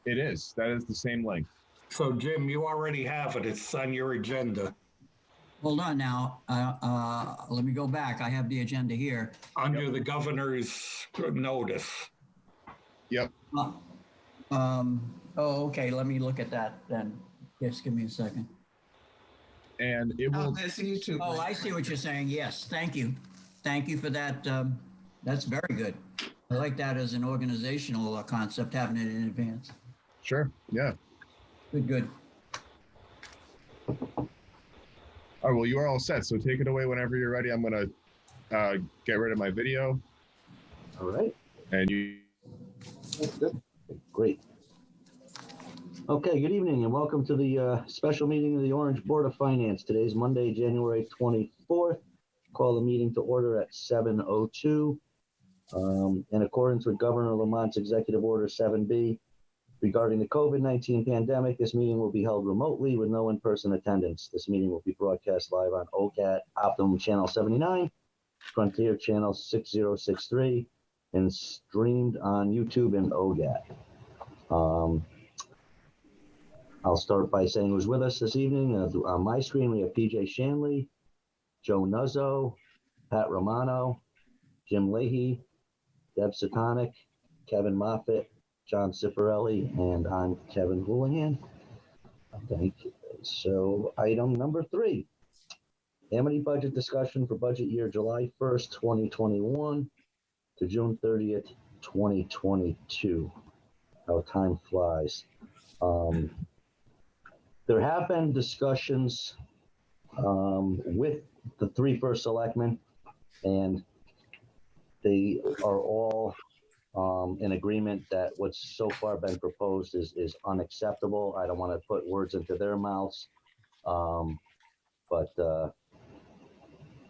It is. That is the same link. So Jim, you already have it. It's on your agenda. Hold on now. Let me go back. I have the agenda here. Under the governor's notice. Yep. Okay. Let me look at that then. Just give me a second. And it will. That's YouTube. Oh, I see what you're saying. Yes. Thank you. Thank you for that. That's very good. I like that as an organizational concept, having it in advance. Sure. Yeah. Good. All right. Well, you are all set. So take it away whenever you're ready. I'm going to get rid of my video. All right. And you. Good. Great. Okay, good evening and welcome to the special meeting of the Orange Board of Finance. Today's Monday, January 24th. Call the meeting to order at 7:02. In accordance with Governor Lamont's Executive Order 7B regarding the COVID-19 pandemic, this meeting will be held remotely with no in-person attendance. This meeting will be broadcast live on OGAT Optimum Channel 79, Frontier Channel 6063, and streamed on YouTube and OGAT. I'll start by saying who's with us this evening. On my screen, we have PJ Shanley, Joe Nuzzo, Pat Romano, Jim Leahy, Deb Satonic, Kevin Moffitt, John Cifarelli, and I'm Kevin Houlihan. Thank you. So item number 3, Amity budget discussion for budget year July 1st, 2021 to June 30th, 2022. How time flies. There have been discussions with the 3 first selectmen, and they are all in agreement that what's so far been proposed is unacceptable. I don't want to put words into their mouths, but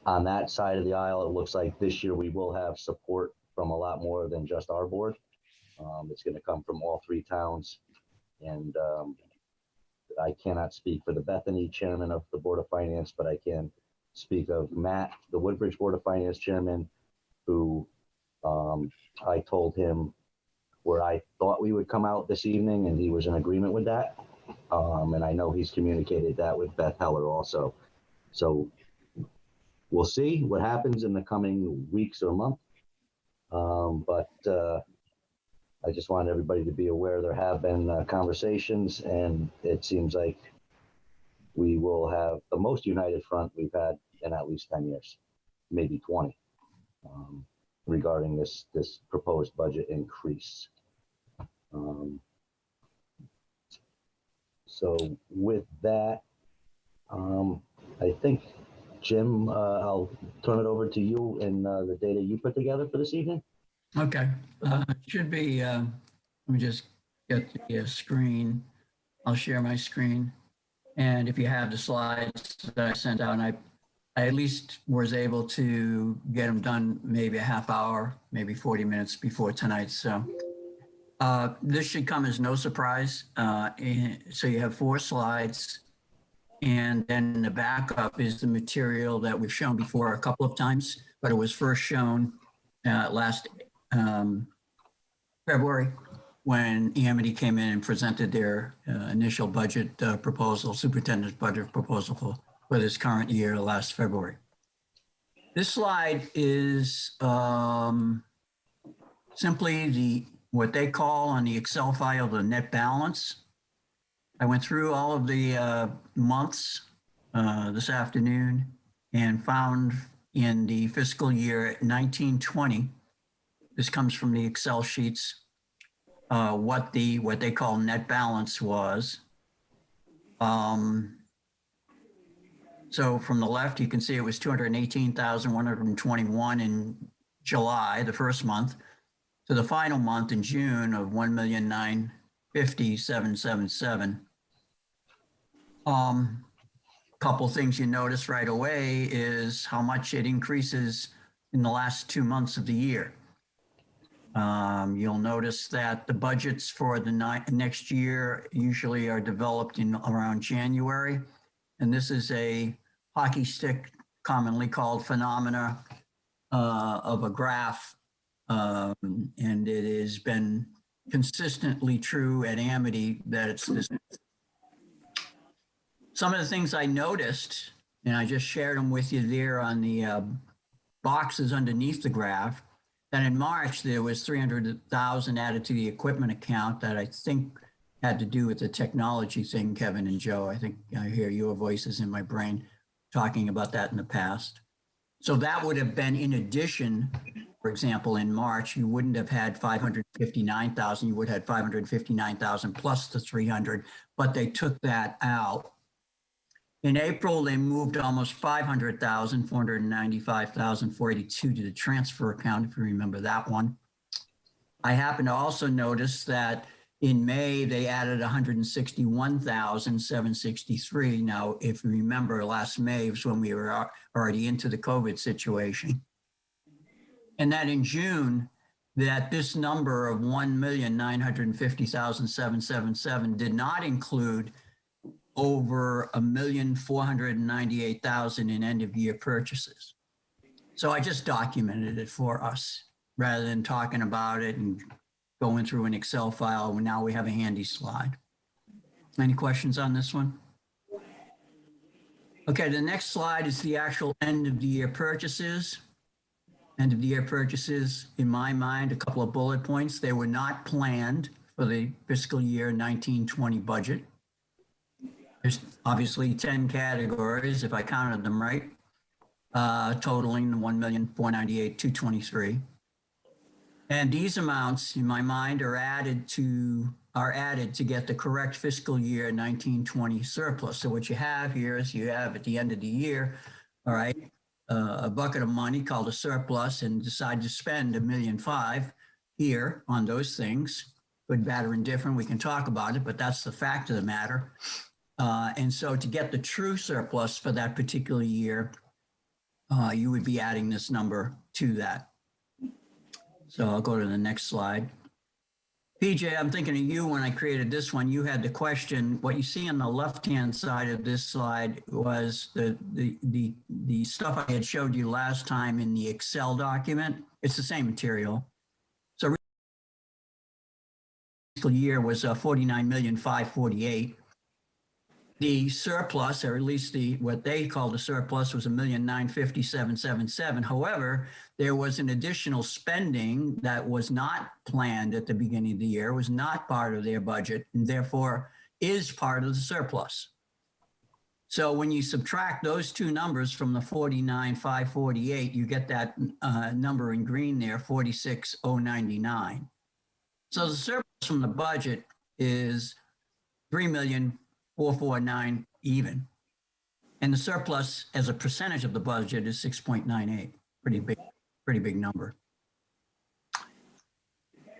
on that side of the aisle, it looks like this year we will have support from a lot more than just our board. It's going to come from all 3 towns, and I cannot speak for the Bethany chairman of the Board of Finance, but I can speak of Matt, the Woodbridge Board of Finance chairman, who I told him where I thought we would come out this evening, and he was in agreement with that. And I know he's communicated that with Beth Heller also. So we'll see what happens in the coming weeks or month. But I just want everybody to be aware there have been conversations, and it seems like we will have the most united front we've had in at least 10 years, maybe 20, regarding this proposed budget increase. So with that, I think, Jim, I'll turn it over to you and the data you put together for this evening. Okay. It should be, let me just get the screen. I'll share my screen. And if you have the slides that I sent out, and I at least was able to get them done maybe a half hour, maybe 40 minutes before tonight. So this should come as no surprise. So you have 4 slides. And then the backup is the material that we've shown before a couple of times, but it was first shown last February when Amity came in and presented their initial budget proposal, superintendent's budget proposal for this current year last February. This slide is simply what they call on the Excel file the net balance. I went through all of the months this afternoon and found in the fiscal year 1920, this comes from the Excel sheets, what they call net balance was. So from the left, you can see it was 218,121 in July, the first month, to the final month in June of 1,950,777. Couple things you notice right away is how much it increases in the last 2 months of the year. You'll notice that the budgets for the next year usually are developed in around January. And this is a hockey stick, commonly called phenomena of a graph. And it has been consistently true at Amity that it's this. Some of the things I noticed, and I just shared them with you there on the boxes underneath the graph, that in March there was 300,000 added to the equipment account that I think had to do with the technology thing, Kevin and Joe. I think I hear your voices in my brain talking about that in the past. So that would have been in addition. For example, in March, you wouldn't have had 559,000. You would have had 559,000 plus the 300, but they took that out. In April, they moved almost 500,000, 495,482 to the transfer account, if you remember that one. I happen to also notice that in May, they added 161,763. Now, if you remember, last May was when we were already into the COVID situation. And that in June, that this number of 1,950,777 did not include over 1,498,000 in end of year purchases. So I just documented it for us rather than talking about it and going through an Excel file. Now we have a handy slide. Any questions on this one? Okay, the next slide is the actual end of the year purchases. End of the year purchases, in my mind, a couple of bullet points. They were not planned for the fiscal year 1920 budget. There's obviously 10 categories, if I counted them right, totaling 1,498,223. And these amounts, in my mind, are added to get the correct fiscal year 1920 surplus. So what you have here is you have at the end of the year, all right, a bucket of money called a surplus, and decide to spend $1.5 million here on those things. Good, bad, or indifferent, we can talk about it, but that's the fact of the matter. And so to get the true surplus for that particular year, you would be adding this number to that. So I'll go to the next slide. PJ, I'm thinking of you when I created this one. You had the question. What you see on the left-hand side of this slide was the stuff I had showed you last time in the Excel document. It's the same material. So fiscal year was 49,548,000. The surplus, or at least what they call the surplus, was 1,957,777. However, there was an additional spending that was not planned at the beginning of the year, was not part of their budget, and therefore is part of the surplus. So when you subtract those two numbers from the 49,548, you get that number in green there, 46,099. So the surplus from the budget is 3,449,000 even. And the surplus as a percentage of the budget is 6.98. Pretty big number.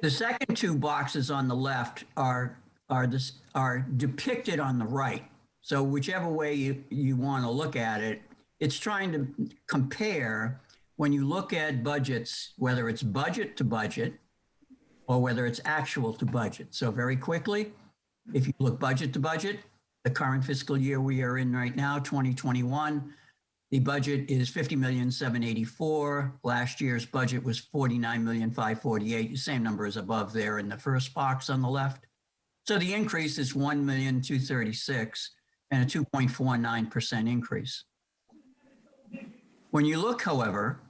The second two boxes on the left are depicted on the right. So whichever way you want to look at it, it's trying to compare when you look at budgets, whether it's budget to budget or whether it's actual to budget. So very quickly, if you look budget to budget, the current fiscal year we are in right now, 2021, the budget is 50,784,000. Last year's budget was 49,548,000. The same number is above there in the first box on the left. So the increase is 1,236,000 and a 2.49% increase. When you look, however,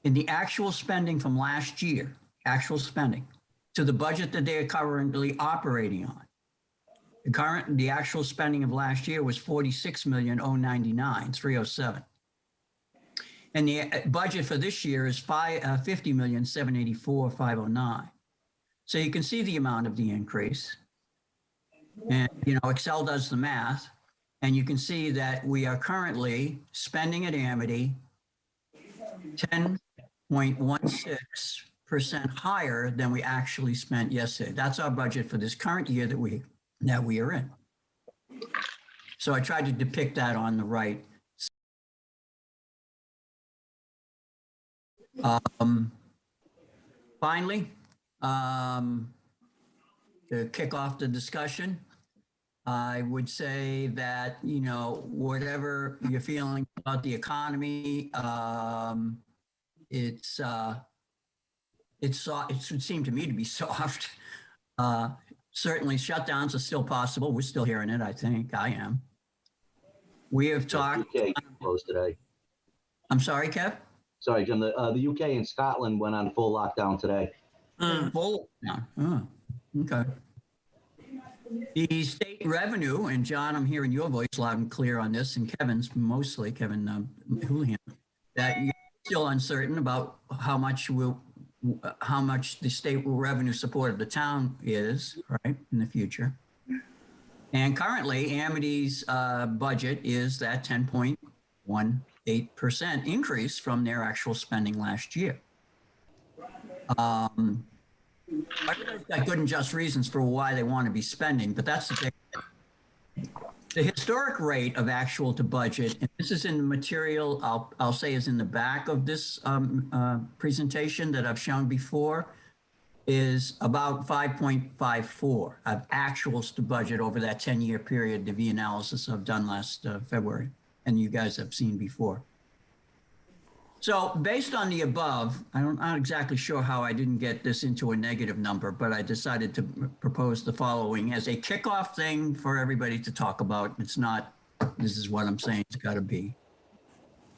in the actual spending from last year, actual spending, to the budget that they are currently operating on, the actual spending of last year was 46,099,307. And the budget for this year is 50,784,509. So you can see the amount of the increase. And, Excel does the math. And you can see that we are currently spending at Amity 10.16% higher than we actually spent yesterday. That's our budget for this current year that we are in. So I tried to depict that on the right. Finally, to kick off the discussion, I would say that, whatever you're feeling about the economy, it would seem to me to be soft. Certainly shutdowns are still possible. We're still hearing it, I think. I am. We have talked. UK closed today. I'm sorry, Kev? Sorry, Jim. The UK and Scotland went on full lockdown today. Full lockdown. Oh, okay. The state revenue, and John, I'm hearing your voice loud and clear on this, and Kevin's mostly, Kevin Houlihan, that you're still uncertain about how much the state revenue support of the town is, right, in the future. And currently, Amity's budget is that 10.18% increase from their actual spending last year. Everybody's got good and just reasons for why they want to be spending, but that's the thing. The historic rate of actual to budget, and this is in the material I'll say is in the back of this presentation that I've shown before, is about 5.54 of actuals to budget over that 10-year period, the V analysis I've done last February, and you guys have seen before. So based on the above, I'm not exactly sure how I didn't get this into a negative number, but I decided to propose the following as a kickoff thing for everybody to talk about. It's not, this is what I'm saying it's got to be.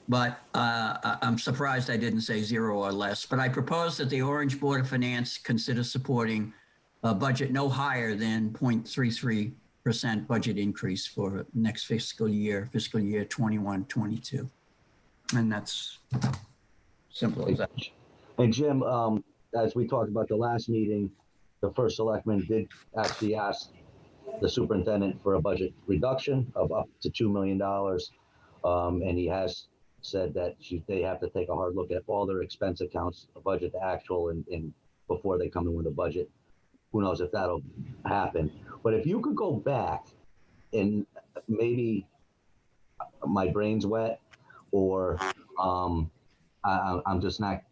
But I'm surprised I didn't say 0 or less. But I propose that the Orange Board of Finance consider supporting a budget no higher than 0.33% budget increase for next fiscal year 21-22. And that's simple as that. And Jim, as we talked about the last meeting, the first selectman did actually ask the superintendent for a budget reduction of up to $2 million. And he has said that they have to take a hard look at all their expense accounts, budget to actual, and before they come in with a budget. Who knows if that'll happen. But if you could go back and maybe my brain's wet, or I'm just not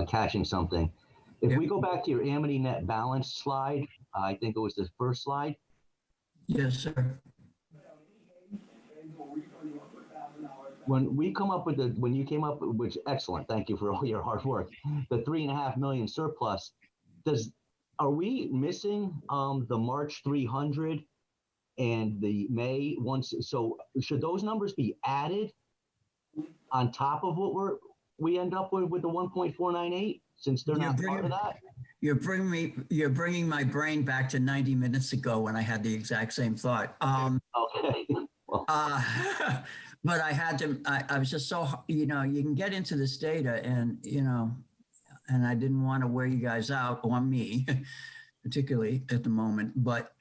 catching something. If we go back to your Amity net balance slide, I think it was the first slide. Yes, sir. When we come up with when you came up, which excellent, thank you for all your hard work, the $3.5 million surplus, are we missing the March 300 and the May once? So should those numbers be added on top of what we end up with the 1.498, since they're not part of that? You're bringing my brain back to 90 minutes ago when I had the exact same thought. Okay. Well. But I was just so, you can get into this data and, and I didn't want to wear you guys out, or me, particularly at the moment. But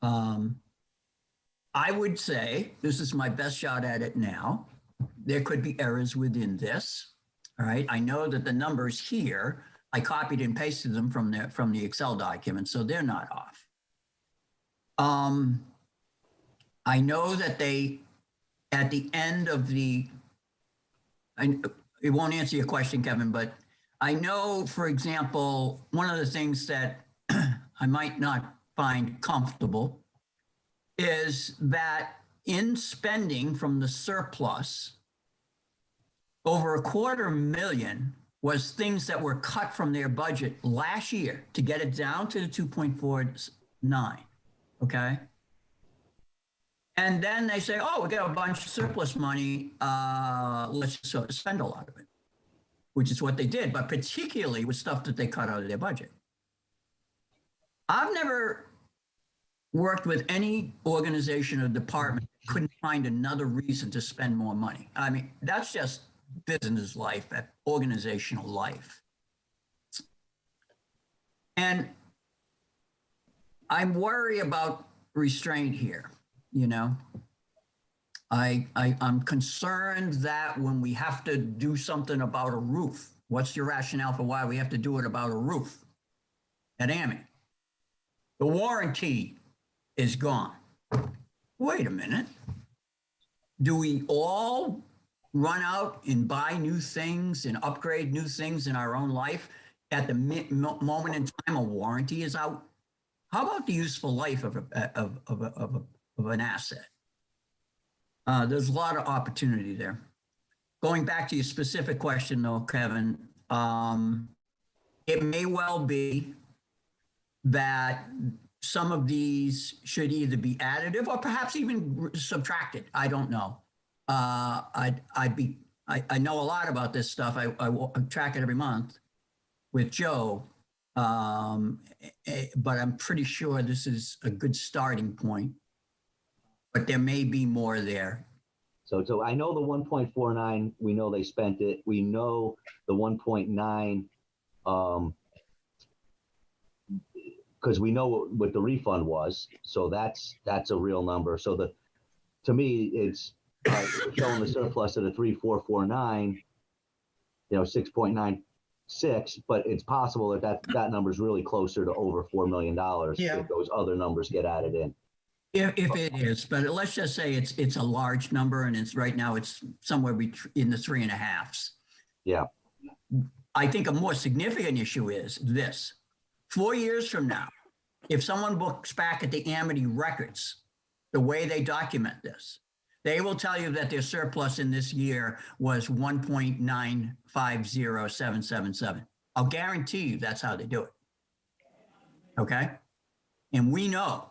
I would say, this is my best shot at it now. There could be errors within this. All right. I know that the numbers here, I copied and pasted them from the Excel document, so they're not off. I know that at the end of it won't answer your question, Kevin, but I know, for example, one of the things that I might not find comfortable is that in spending from the surplus, over $250,000 was things that were cut from their budget last year to get it down to the 2.49, okay? And then they say, oh, we got a bunch of surplus money, let's just spend a lot of it, which is what they did, but particularly with stuff that they cut out of their budget. I've never worked with any organization or department that couldn't find another reason to spend more money. I mean, that's just business life, organizational life. And I'm worried about restraint here, I'm concerned that when we have to do something about a roof, what's your rationale for why we have to do it about a roof at Amity? The warranty is gone. Wait a minute. Do we all run out and buy new things and upgrade new things in our own life at the moment in time a warranty is out? How about the useful life of an asset? There's a lot of opportunity there. Going back to your specific question though, Kevin, it may well be that some of these should either be additive or perhaps even subtracted. I don't know. I know a lot about this stuff. I track it every month with Joe, but I'm pretty sure this is a good starting point. But there may be more there. So I know the 1.49, we know they spent it. We know the 1.9, because we know what the refund was. So that's a real number. So to me, it's showing the surplus at a 3,449, 6.96, but it's possible that number is really closer to over $4 million if those other numbers get added in. If it is, but let's just say it's a large number, and it's right now it's somewhere in the 3.5s. Yeah. I think a more significant issue is this: 4 years from now, if someone looks back at the Amity records, the way they document this, they will tell you that their surplus in this year was 1.950777. I'll guarantee you that's how they do it. Okay, and we know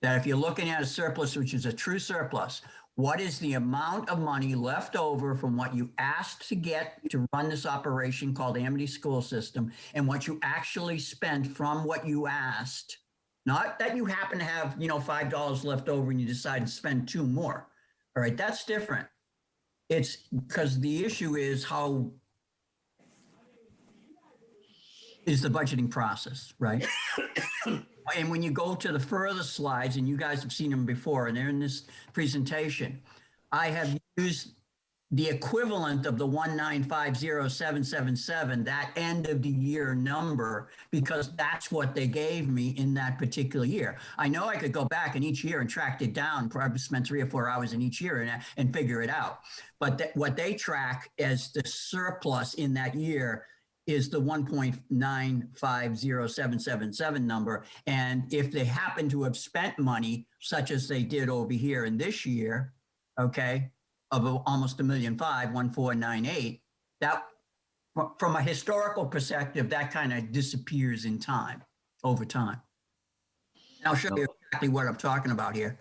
that if you're looking at a surplus, which is a true surplus, what is the amount of money left over from what you asked to get to run this operation called Amity School System, and what you actually spent from what you asked? Not that you happen to have, $5 left over and you decide to spend 2 more. All right, that's different. It's because the issue is how is the budgeting process, right? And when you go to the further slides, and you guys have seen them before, and they're in this presentation, I have used the equivalent of the 1950777, that end of the year number, because that's what they gave me in that particular year. I know I could go back in each year and track it down, probably spend 3 or 4 hours in each year and figure it out. But what they track as the surplus in that year is the 1.950777 number. And if they happen to have spent money, such as they did over here in this year, okay, of almost $1.5 million, 1.498, that from a historical perspective, that kind of disappears in time, over time. And I'll show you exactly what I'm talking about here.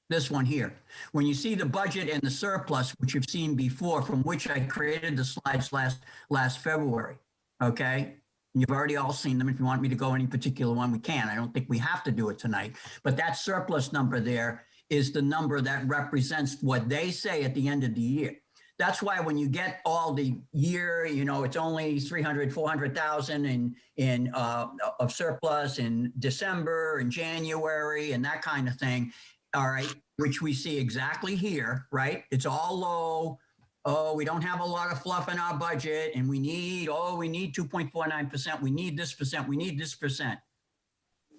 This one here. When you see the budget and the surplus, which you've seen before, from which I created the slides last February, okay? You've already all seen them. If you want me to go any particular one, we can. I don't think we have to do it tonight. But that surplus number there is the number that represents what they say at the end of the year. That's why when you get all the year, it's only 300, 400,000 of surplus in December and January and that kind of thing. All right, which we see exactly here, right? It's all low. Oh, we don't have a lot of fluff in our budget, and we need 2.49%. We need this percent. We need this percent.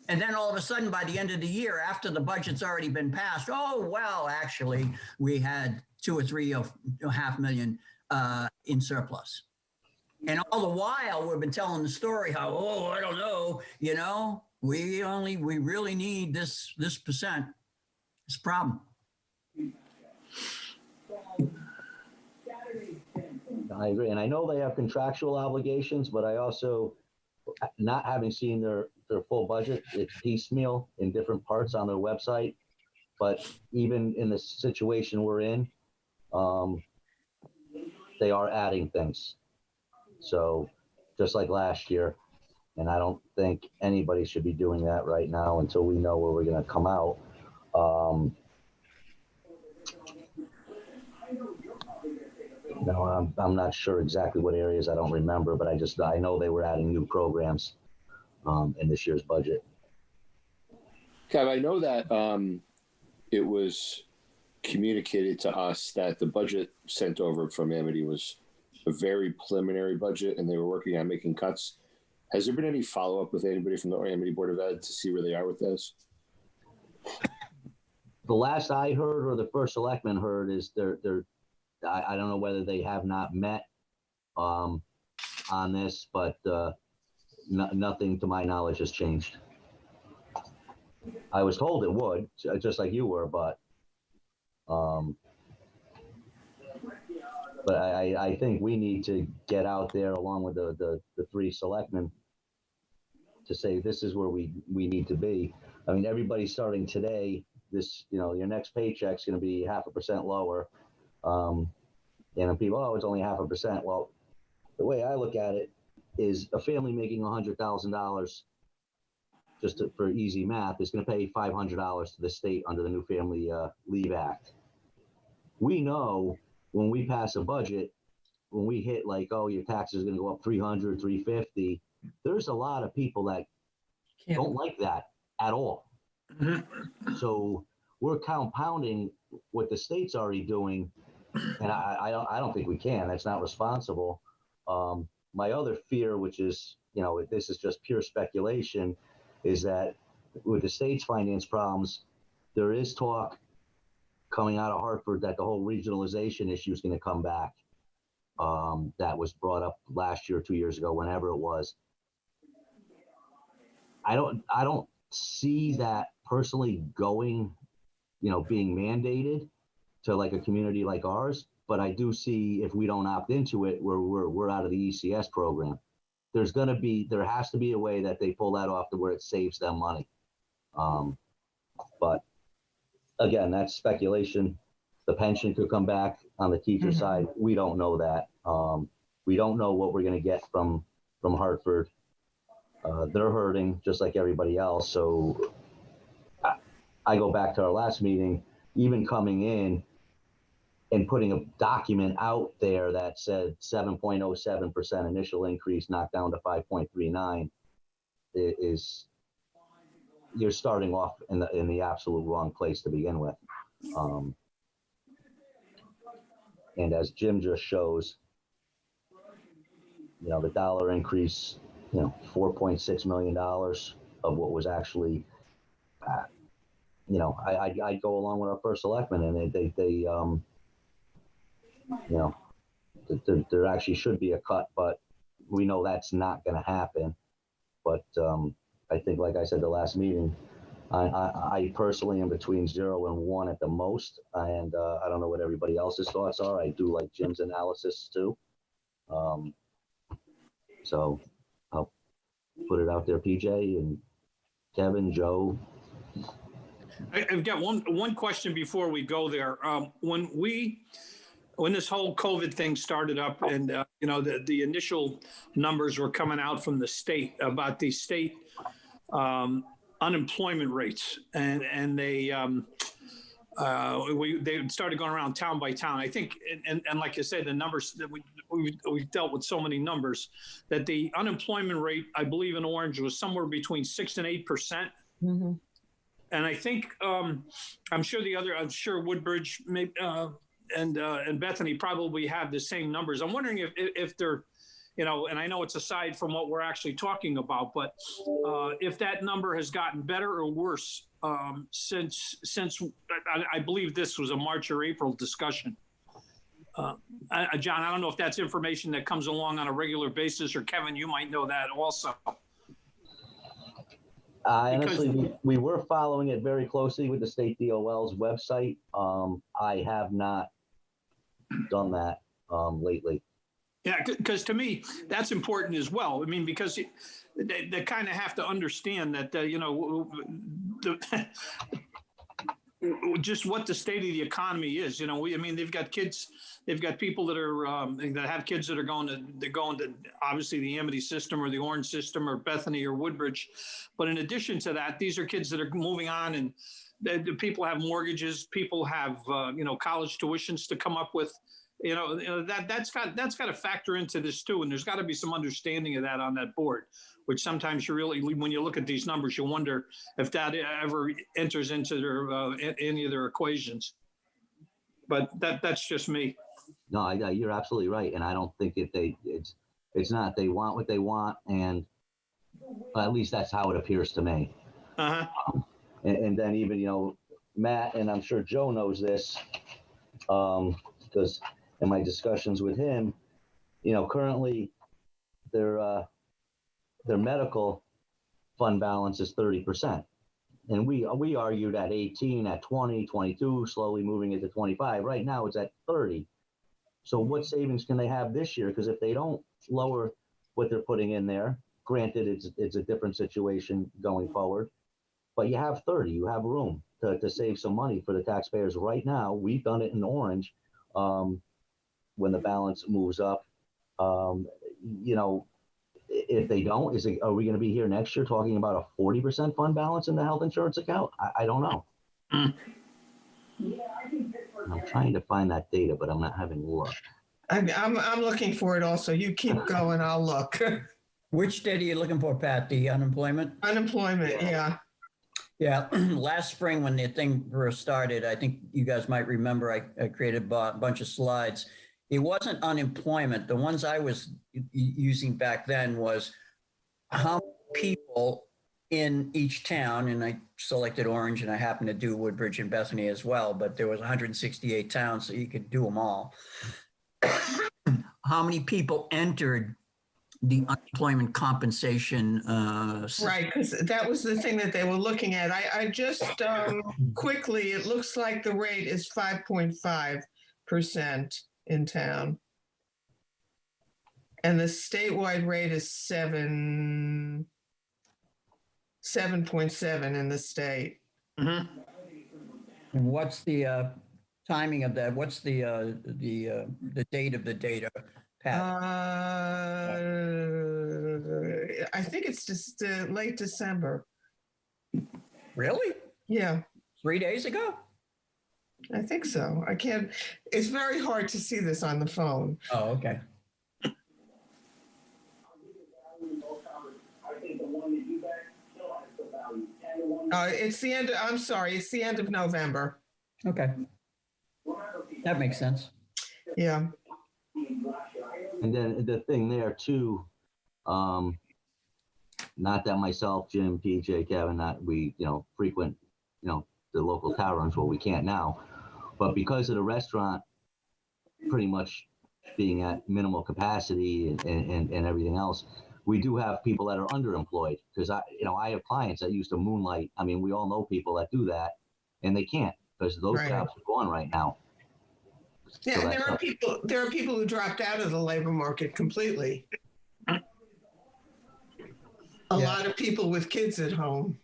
And then all of a sudden, by the end of the year, after the budget's already been passed, actually, we had 2 or 3.5 million in surplus. And all the while, we've been telling the story how, I don't know, we really need this percent. It's a problem. I agree. And I know they have contractual obligations, but I also, not having seen their full budget, it's piecemeal in different parts on their website. But even in the situation we're in, they are adding things. So just like last year, and I don't think anybody should be doing that right now until we know where we're going to come out. No, I'm not sure exactly what areas. I don't remember, but I know they were adding new programs in this year's budget. Kev, I know that it was communicated to us that the budget sent over from Amity was a very preliminary budget, and they were working on making cuts. Has there been any follow-up with anybody from the Amity Board of Ed to see where they are with this? The last I heard, or the first selectman heard, is I don't know whether they have not met on this, but nothing to my knowledge has changed. I was told it would, just like you were, but I think we need to get out there along with the 3 selectmen to say this is where we need to be. I mean, everybody starting today, your next paycheck's going to be 0.5% lower. And then people, oh, it's only 0.5%. Well, the way I look at it is a family making $100,000, for easy math, is going to pay $500 to the state under the new Family Leave Act. We know when we pass a budget, when we hit like, oh, your taxes are going to go up 300, 350, there's a lot of people that don't like that at all. So we're compounding what the state's already doing, and I don't think we can. That's not responsible. My other fear, which is, this is just pure speculation, is that with the state's finance problems, there is talk coming out of Hartford that the whole regionalization issue is going to come back. That was brought up last year, 2 years ago, whenever it was. I don't see that personally going, being mandated to like a community like ours. But I do see if we don't opt into it, we're out of the ECS program. There has to be a way that they pull that off to where it saves them money. But again, that's speculation. The pension could come back on the teacher side. We don't know that. We don't know what we're going to get from Hartford. They're hurting just like everybody else. So I go back to our last meeting, even coming in and putting a document out there that said 7.07% initial increase knocked down to 5.39 is you're starting off in the absolute wrong place to begin with. And as Jim just shows, the dollar increase, $4.6 million of what was actually, I'd go along with our first selectman, and there actually should be a cut, but we know that's not going to happen. But I think, like I said, the last meeting, I personally am between 0 and 1 at the most, and I don't know what everybody else's thoughts are. I do like Jim's analysis too. So I'll put it out there, PJ and Kevin, Joe. I've got one question before we go there. When this whole COVID thing started up, and the initial numbers were coming out from the state about the state unemployment rates, and they started going around town by town. I think, and like I said, the numbers that we've dealt with so many numbers, that the unemployment rate, I believe in Orange, was somewhere between 6 and 8%. Mm-hmm. And I think I'm sure Woodbridge maybe, and Bethany probably have the same numbers. I'm wondering if they're, and I know it's aside from what we're actually talking about, but if that number has gotten better or worse since I believe this was a March or April discussion. John, I don't know if that's information that comes along on a regular basis, or Kevin, you might know that also. Honestly, we were following it very closely with the state DOL's website. I have not done that lately. Yeah, because to me, that's important as well. I mean, because they kind of have to understand that, just what the state of the economy is. They've got kids, they've got people that are that have kids that are going to obviously the Amity system or the Orange system or Bethany or Woodbridge. But in addition to that, these are kids that are moving on, and the people have mortgages, people have college tuitions to come up with. That's got to factor into this too, and there's got to be some understanding of that on that board. Which sometimes when you look at these numbers, you wonder if that ever enters into any of their equations. But that's just me. No, you're absolutely right, and I don't think it's not. They want what they want, and at least that's how it appears to me. And then even Matt, and I'm sure Joe knows this, because in my discussions with him, currently their medical fund balance is 30%. And we argued at 18, at 20, 22, slowly moving it to 25. Right now it's at 30. So what savings can they have this year? Because if they don't lower what they're putting in there, granted, it's a different situation going forward, but you have 30, you have room to save some money for the taxpayers right now. We've done it in orange. When the balance moves up, you know, if they don't, are we going to be here next year talking about a 40% fund balance in the health insurance account? I don't know. I'm trying to find that data, but I'm not having luck. I'm looking for it also. You keep going, I'll look. Which data are you looking for, Pat? The unemployment? Unemployment, yeah. Yeah, last spring when the thing first started, I think you guys might remember I created a bunch of slides. It wasn't unemployment. The ones I was using back then was how many people in each town, and I selected Orange, and I happened to do Woodbridge and Bethany as well, but there was 168 towns, so you could do them all. How many people entered the unemployment compensation system? Right, because that was the thing that they were looking at. I just quickly, it looks like the rate is 5.5% in town. And the statewide rate is 7.7 in the state. Mhm. And what's the timing of that? What's the date of the data, Pat? I think it's just late December. Really? Yeah, 3 days ago? I think so. I can't, it's very hard to see this on the phone. Oh, okay. It's the end, I'm sorry, it's the end of November. Okay. That makes sense. Yeah. And then the thing there too, not that myself, Jim, PJ, Kevin, not we, frequent, the local taverns, well, we can't now, but because of the restaurant pretty much being at minimal capacity and everything else, we do have people that are underemployed because I have clients that used to moonlight. I mean, we all know people that do that and they can't because those Right. jobs are gone right now. Yeah, So and that's there are people who dropped out of the labor market completely. A lot of people with kids at home.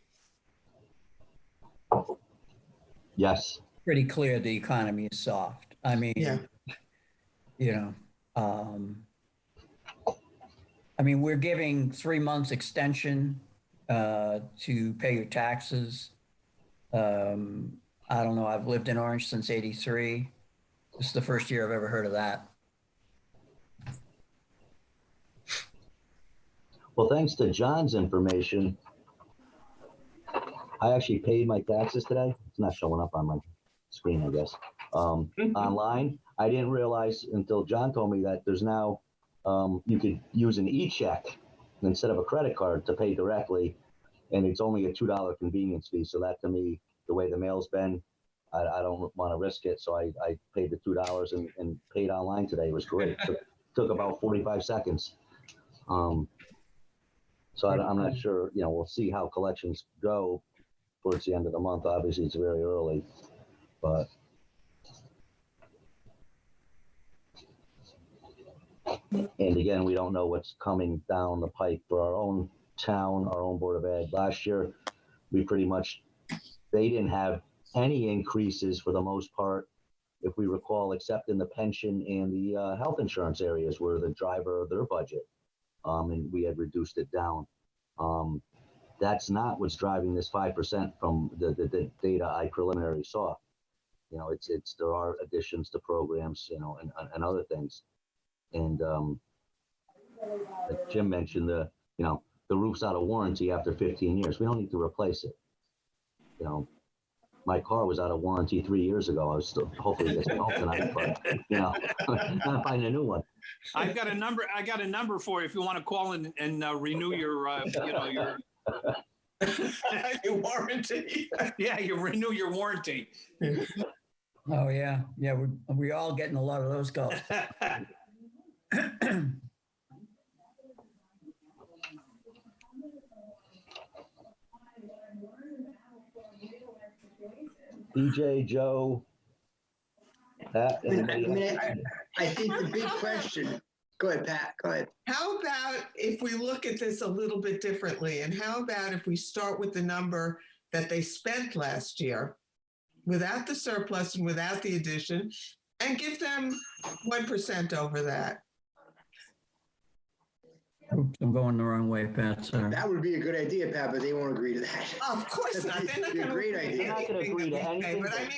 Yes. Pretty clear the economy is soft. I mean, Yeah. We're giving 3 months extension to pay your taxes. I don't know. I've lived in Orange since '83. This is the first year I've ever heard of that. Well, thanks to John's information, I actually paid my taxes today. It's not showing up on my screen, I guess. Online, I didn't realize until John told me that there's now, you could use an e-check instead of a credit card to pay directly, and it's only a $2 convenience fee. So that to me, the way the mail's been, I don't want to risk it. So I paid the $2 and paid online today. It was great. Took about 45 seconds. So I'm not sure, we'll see how collections go towards the end of the month. Obviously, it's very early, but. And again, we don't know what's coming down the pipe for our own town, our own Board of Ed. Last year, they didn't have any increases for the most part, if we recall, except in the pension and the health insurance areas were the driver of their budget. And we had reduced it down. That's not what's driving this 5% from the data I preliminarily saw. There are additions to programs, and other things. And like Jim mentioned, the roof's out of warranty after 15 years. We don't need to replace it. My car was out of warranty 3 years ago. I was still hopefully it's built tonight, but not buying a new one. I've got a number. I got a number for you if you want to call in and renew your, your Your warranty. Yeah, you renew your warranty. Oh, yeah. Yeah, we're all getting a lot of those calls. EJ, Joe, Pat, anybody else? I think the big question, Go ahead, Pat. Go ahead. How about if we look at this a little bit differently? And how about if we start with the number that they spent last year without the surplus and without the addition and give them 1% over that? Oops, I'm going the wrong way, Pat, sorry. That would be a good idea, Pat, but they won't agree to that. Oh, of course not. They're not That'd be going a to great agree idea. to They're not going to anything agree to that we say, anything. but I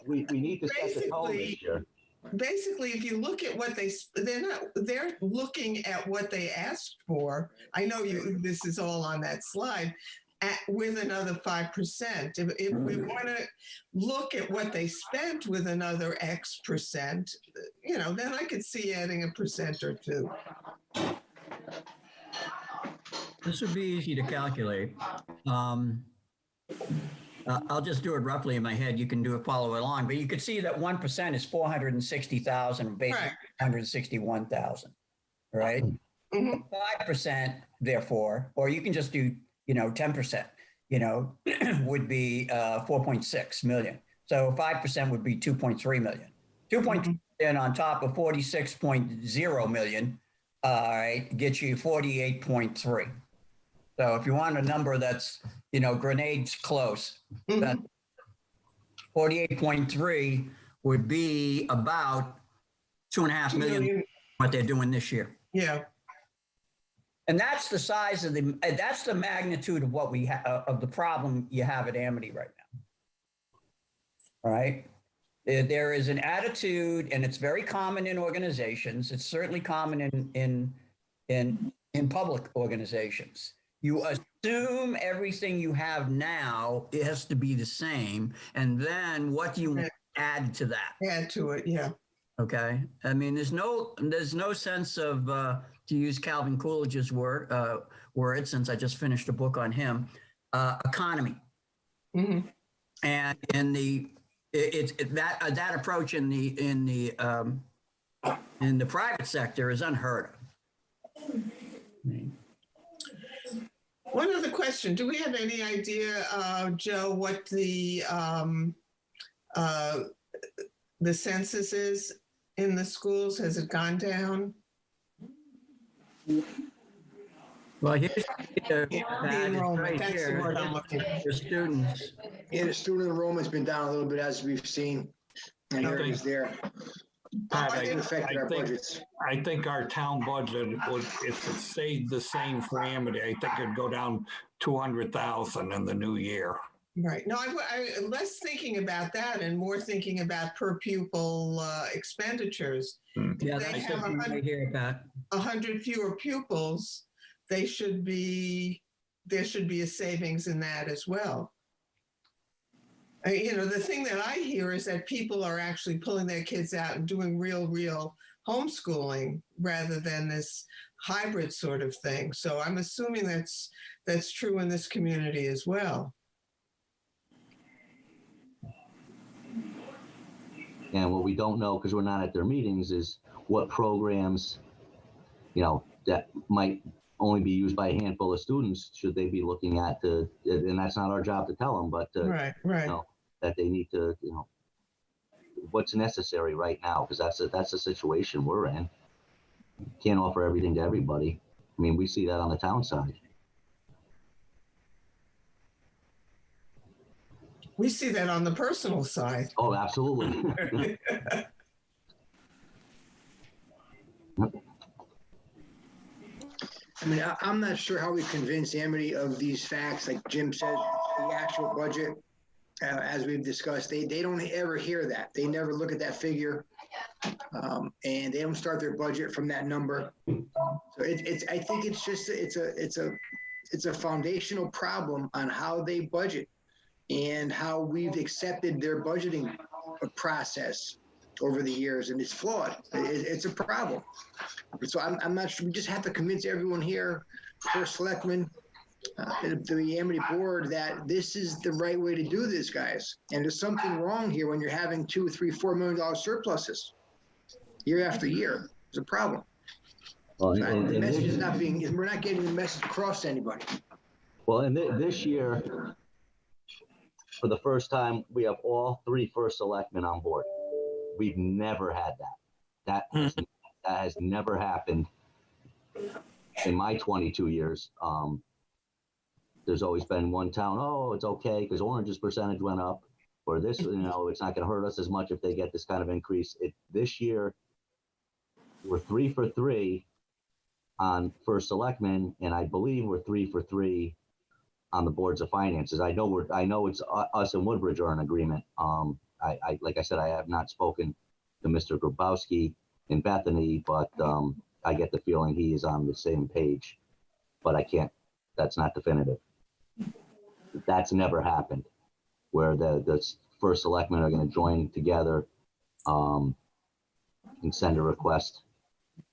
mean, We need to set the tone this year. basically, if you look at what they're looking at what they asked for. I know this is all on that slide with another 5%. If we want to look at what they spent with another X percent, then I could see adding 1% or 2%. This would be easy to calculate. I'll just do it roughly in my head. You can follow along, but you could see that 1% is 460,000, basically Right. 161,000, right? Mhm. 5%, therefore, or you can just do, 10%, would be 4.6 million. So 5% would be 2.3 million. 2.3 million on top of 46.0 million, all right, gets you 48.3. So if you want a number that's, grenades close, that 48.3 would be about 2.5 million what they're doing this year. Yeah. And that's the size of that's the magnitude of what we have, of the problem you have at Amity right now. All right. There is an attitude, and it's very common in organizations. It's certainly common in public organizations. You assume everything you have now, it has to be the same. And then what do you want to add to that? Add to it, yeah. Okay. I mean, there's no sense of, to use Calvin Coolidge's word, since I just finished a book on him, economy. Mm-hmm. And in that approach in the private sector is unheard of. One other question. Do we have any idea, Joe, what the census is in the schools? Has it gone down? Well, here's The enrollment, that's the word I'm looking for. the students. Yeah, the student enrollment's been down a little bit as we've seen. And here it is there. Pat, It affected our budgets. I think our town budget would, if it stayed the same for Amity, I think it'd go down 200,000 in the new year. Right. No, I less thinking about that and more thinking about per pupil expenditures. Yeah, They that's have something right here, Pat. 100 fewer pupils. There should be a savings in that as well. The thing that I hear is that people are actually pulling their kids out and doing real homeschooling rather than this hybrid sort of thing. So I'm assuming that's true in this community as well. And what we don't know, because we're not at their meetings, is what programs, that might only be used by a handful of students, should they be looking at and that's not our job to tell them, but Right. That they need to, what's necessary right now, because that's the situation we're in. Can't offer everything to everybody. I mean, we see that on the town side. We see that on the personal side. Oh, absolutely. I mean, I'm not sure how we convince Amity of these facts. Like Jim said, the actual budget, as we've discussed, they don't ever hear that. They never look at that figure, and they don't start their budget from that number. So I think it's just it's a foundational problem on how they budget and how we've accepted their budgeting process over the years, and it's flawed. It's a problem. So I'm not sure. We just have to convince everyone here, first selectmen, the Amity board, that this is the right way to do this, guys. And there's something wrong here when you're having $2, $3, $4 million surpluses year after year. There's a problem. Well, So the message is not being. We're not getting the message across to anybody. Well, and this year, for the first time, we have all 3 first selectmen on board. We've never had that. That has That has never happened in my 22 years. There's always been one town, oh, it's okay because Orange's percentage went up, or this, you know, it's not going to hurt us as much if they get this kind of increase. This year, we're 3 for 3 on first selectmen, and I believe we're 3 for 3 on the boards of finances. I know it's us and Woodbridge are in agreement. I like I said, I have not spoken to Mr. Grabowski in Bethany, but I get the feeling he is on the same page, but I can't, that's not definitive. That's never happened where the first selectmen are going to join together and send a request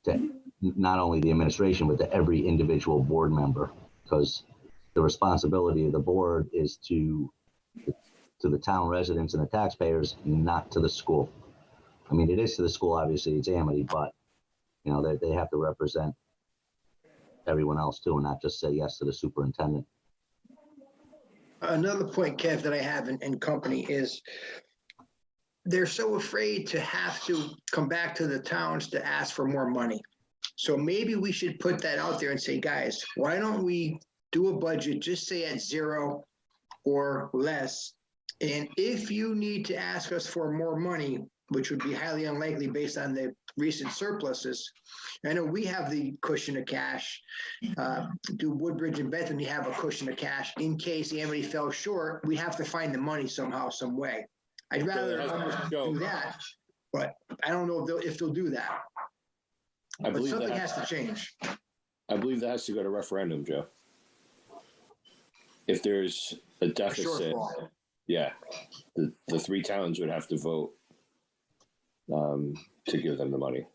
to not only the administration, but to every individual board member, because the responsibility of the board is to the town residents and the taxpayers, not to the school. I mean, it is to the school, obviously, it's Amity, but you know, they have to represent everyone else too, and not just say yes to the superintendent. Another point, Kev, that I have in company is they're so afraid to have to come back to the towns to ask for more money. So maybe we should put that out there and say, guys, why don't we do a budget, just say at 0 or less. And if you need to ask us for more money, which would be highly unlikely based on the recent surpluses, I know we have the cushion of cash. Do Woodbridge and Bethany have a cushion of cash in case Amity fell short? We have to find the money somehow, some way. I'd rather almost do that, but I don't know if they'll do that. I But believe something that has to change. I believe that has to go to referendum, Joe. If there's a deficit, Shortfall. yeah, the 3 towns would have to vote to give them the money.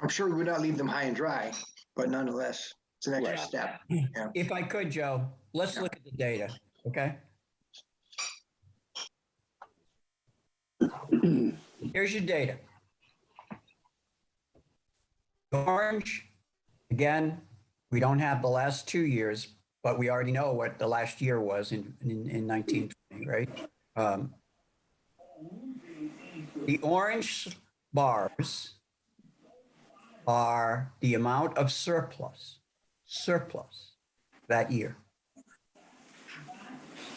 I'm sure we would not leave them high and dry, but nonetheless, it's an extra Right. step. Yeah. If I could, Joe, let's look at the data, okay? Here's your data. Orange, again, we don't have the last 2 years, but we already know what the last year was in 1920, right? The orange bars are the amount of surplus that year.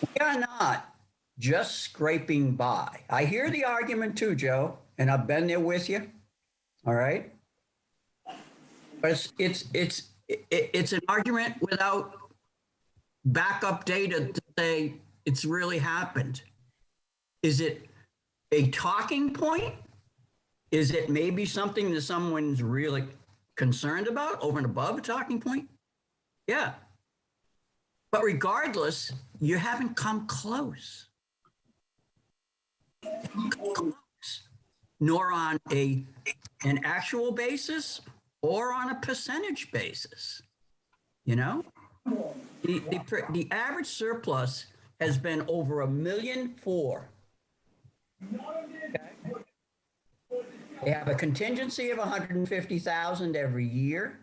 We are not just scraping by. I hear the argument too, Joe, and I've been there with you. All right. But it's an argument without backup data to say it's really happened. Is it a talking point? Is it maybe something that someone's really concerned about over and above a talking point? Yeah. But regardless, you haven't come close. Nor on an actual basis or on a percentage basis. You know, the average surplus has been over $1.4 million. Okay. They have a contingency of $150,000 every year.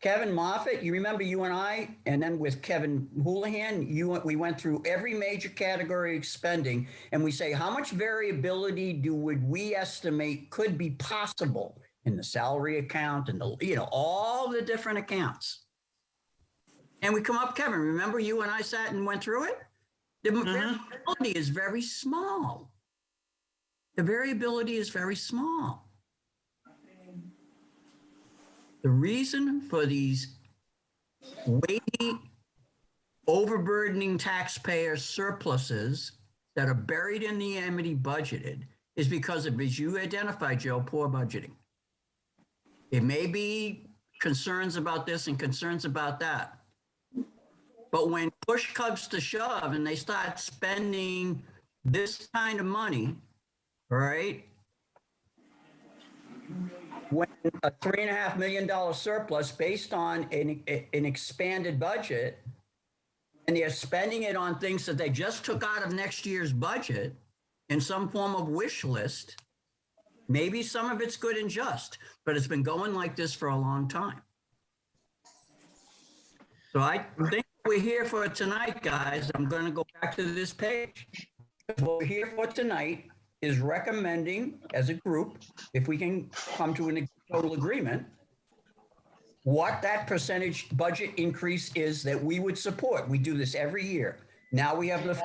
Kevin Moffett, you remember you and I, and then with Kevin Houlihan, we went through every major category of spending, and we say how much variability would we estimate could be possible in the salary account and all the different accounts. And we come up, Kevin, remember you and I sat and went through it? The variability is very small. The variability is very small. The reason for these weighty, overburdening taxpayer surpluses that are buried in the Amity budgeted is because of, as you identified, Joe, poor budgeting. It may be concerns about this and concerns about that. But when push comes to shove and they start spending this kind of money, right? When a $3.5 million surplus based on an expanded budget, and they're spending it on things that they just took out of next year's budget in some form of wish list, maybe some of it's good and just, but it's been going like this for a long time. So I think we're here for tonight, guys. I'm going to go back to this page. What we're here for tonight is recommending as a group, if we can come to a total agreement, what that percentage budget increase is that we would support. We do this every year. Now we have the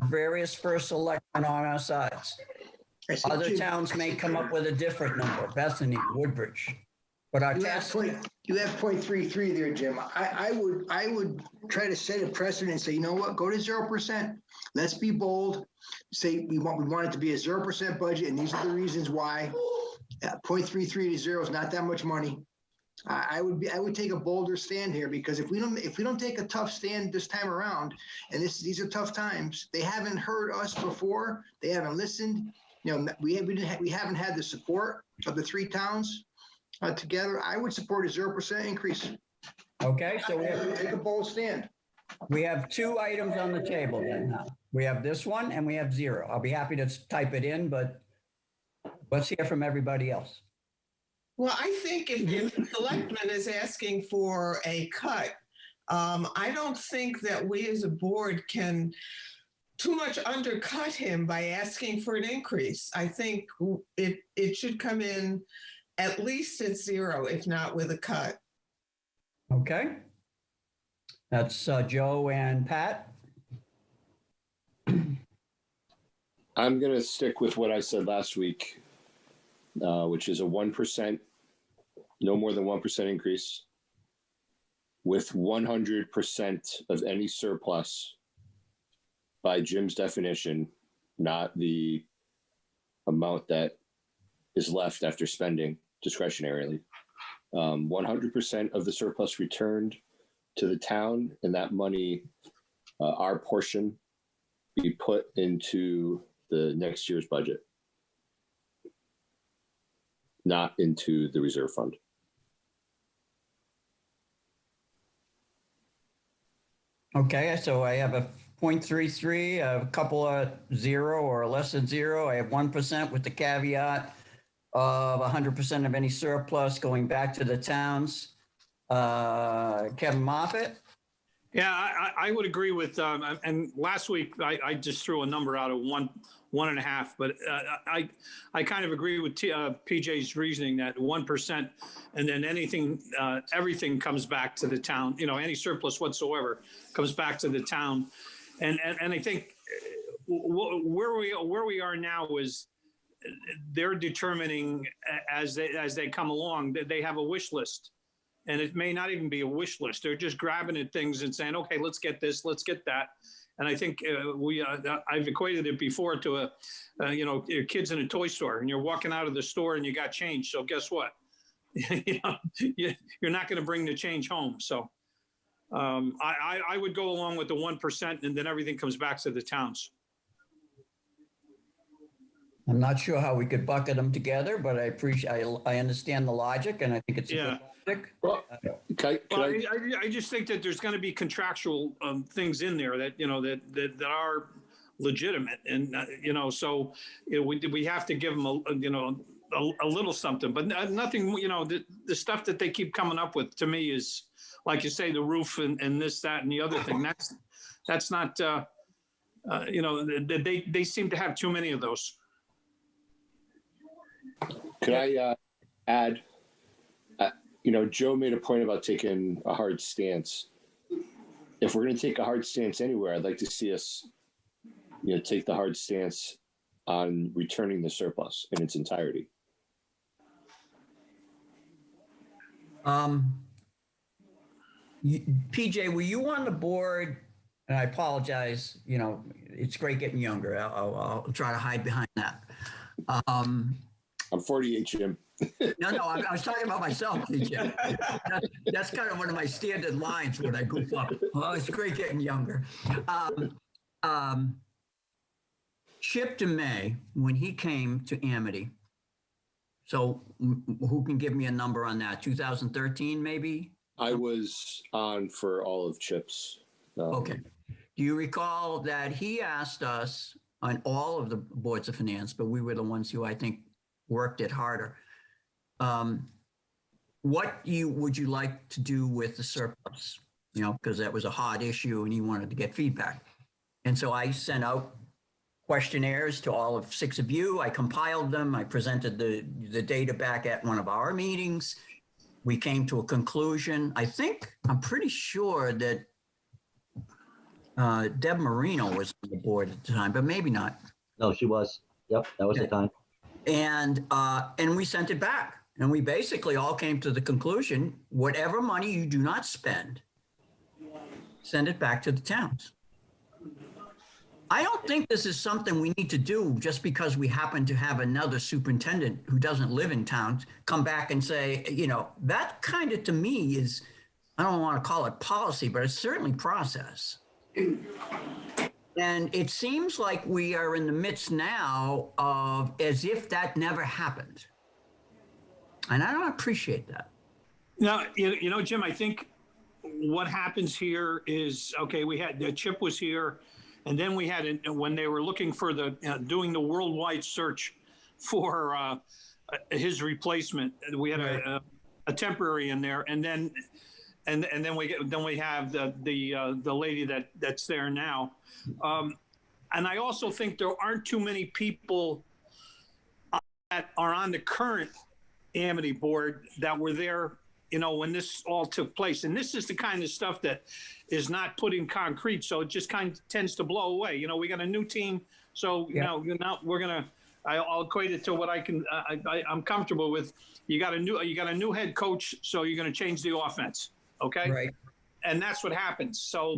various first selectmen on our sides. I see Other Jim, towns may come up with a different number, Bethany, Woodbridge. But our you have task, you have 0.33 there, Jim. I would try to set a precedent and say, you know what, go to 0%. Let's be bold. Say we want it to be a 0% budget, and these are the reasons why. 0.33 to 0 is not that much money. I would take a bolder stand here, because if we don't take a tough stand this time around, and these are tough times, they haven't heard us before, they haven't listened. You know, we haven't had the support of the three towns together. I would support a 0% increase. okay, so Take a bold stand. we have two items on the table then now. We have this one and we have 0. I'll be happy to type it in, but let's hear from everybody else. Well, I think if the selectman is asking for a cut, I don't think that we as a board can too much undercut him by asking for an increase. I think it should come in at least at 0, if not with a cut. Okay. That's Joe and Pat. I'm going to stick with what I said last week, which is a 1%, no more than 1% increase, with 100% of any surplus, by Jim's definition, not the amount that is left after spending discretionarily. 100% of the surplus returned to the town, and that money, our portion, be put into the next year's budget, not into the reserve fund. Okay, so I have a 0.33, a couple of 0 or less than 0. I have 1% with the caveat of 100% of any surplus going back to the towns. Kevin Moffett? Yeah, I would agree with, and last week I just threw a number out of 1.5, but I kind of agree with PJ's reasoning that 1%, and then everything comes back to the town. You know, any surplus whatsoever comes back to the town, and I think where we are now is they're determining as they come along that they have a wish list. And it may not even be a wish list. They're just grabbing at things and saying, okay, let's get this, let's get that. And I think I've equated it before to your kids in a toy store, and you're walking out of the store and you got change. So guess what? You're not going to bring the change home. So I would go along with the 1%, and then everything comes back to the towns. I'm not sure how we could bucket them together, but I understand the logic, and I think it's a good logic. Well, I just think that there's going to be contractual things in there that that are legitimate, and so we have to give them a little something, but nothing. The stuff that they keep coming up with to me is, like you say, the roof and this, that, and the other thing. That's not. They seem to have too many of those. Could I add, Joe made a point about taking a hard stance. If we're going to take a hard stance anywhere, I'd like to see us, take the hard stance on returning the surplus in its entirety. PJ, were you on the board? And I apologize, it's great getting younger. I'll try to hide behind that. I'm 48, Jim. No, I was talking about myself, PJ. That's kind of one of my standard lines when I goof up. Oh, it's great getting younger. Chip DeMay, when he came to Amity, so who can give me a number on that? 2013, maybe? I was on for all of Chip's. Okay. Do you recall that he asked us on all of the boards of finance, but we were the ones who I think worked it harder. What would you like to do with the surplus? Because that was a hot issue and he wanted to get feedback. And so I sent out questionnaires to all of 6 of you. I compiled them. I presented the data back at one of our meetings. We came to a conclusion. I'm pretty sure that Deb Marino was on the board at the time, but maybe not. No, she was. Yep, that was the time. And we sent it back. And we basically all came to the conclusion, whatever money you do not spend, send it back to the towns. I don't think this is something we need to do just because we happen to have another superintendent who doesn't live in town come back and say, that kind of, to me, is, I don't want to call it policy, but it's certainly process. And it seems like we are in the midst now of as if that never happened. And I don't appreciate that. Now, Jim, I think what happens here is, okay, we had, Chip was here, and then we had, when they were looking for doing the worldwide search for his replacement, we had a temporary in there, and then we have the lady that's there now. And I also think there aren't too many people that are on the current Amity board that were there, when this all took place. And this is the kind of stuff that is not put in concrete, so it just kind of tends to blow away. We got a new team, so I'll equate it to what I'm comfortable with. You got a new head coach, so you're going to change the offense, okay? Right. And that's what happens. So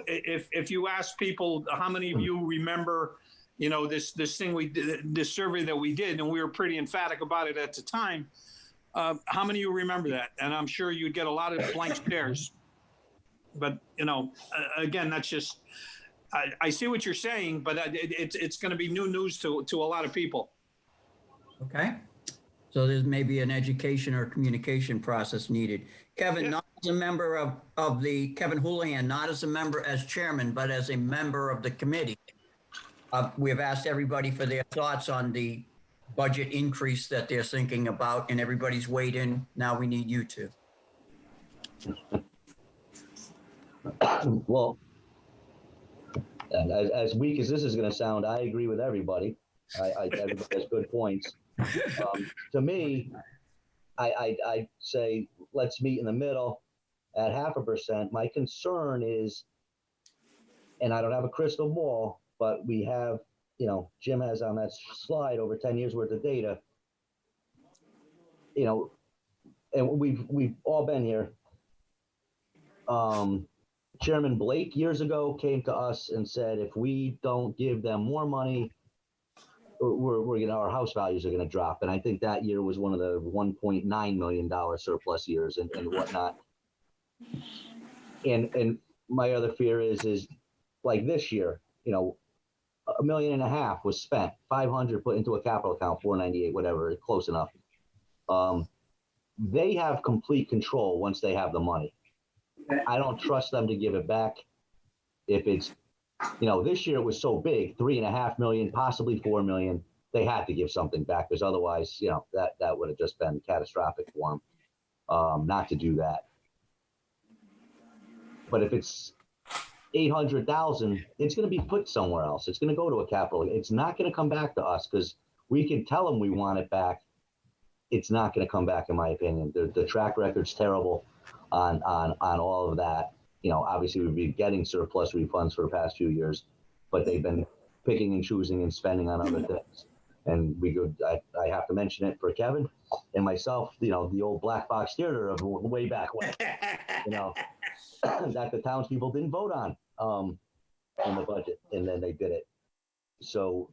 if you ask people, how many of you remember, this thing this survey that we did, and we were pretty emphatic about it at the time. How many of you remember that? And I'm sure you'd get a lot of blank stares. But again, that's just. I see what you're saying, but it's going to be new news to a lot of people. Okay. So there's maybe an education or communication process needed. Kevin, not as a member of the Kevin Houlihan, not as a member as chairman, but as a member of the committee. We have asked everybody for their thoughts on the budget increase that they're thinking about, and everybody's weighed in. Now we need you to. Well, as weak as this is going to sound, I agree with everybody. Everybody has good points. To me, I say let's meet in the middle at 0.5%. My concern is, and I don't have a crystal ball, but we have, Jim has on that slide over 10 years worth of data, and we've all been here. Chairman Blake years ago came to us and said, if we don't give them more money, our house values are going to drop. And I think that year was one of the $1.9 million surplus years and whatnot. And my other fear is like this year, $1.5 million was spent, 500 put into a capital account, 498, whatever, close enough. They have complete control once they have the money. I don't trust them to give it back. If it's, this year it was so big, 3.5 million, possibly 4 million. They had to give something back because otherwise, that would have just been catastrophic for them not to do that. But if it's 800,000, it's going to be put somewhere else. It's going to go to a capital. It's not going to come back to us because we can tell them we want it back. It's not going to come back, in my opinion. The track record's terrible on all of that. Obviously we've been getting surplus refunds for the past few years, but they've been picking and choosing and spending on other things. And I have to mention it for Kevin and myself, the old black box theater of way back when, that the townspeople didn't vote on the budget, and then they did it. So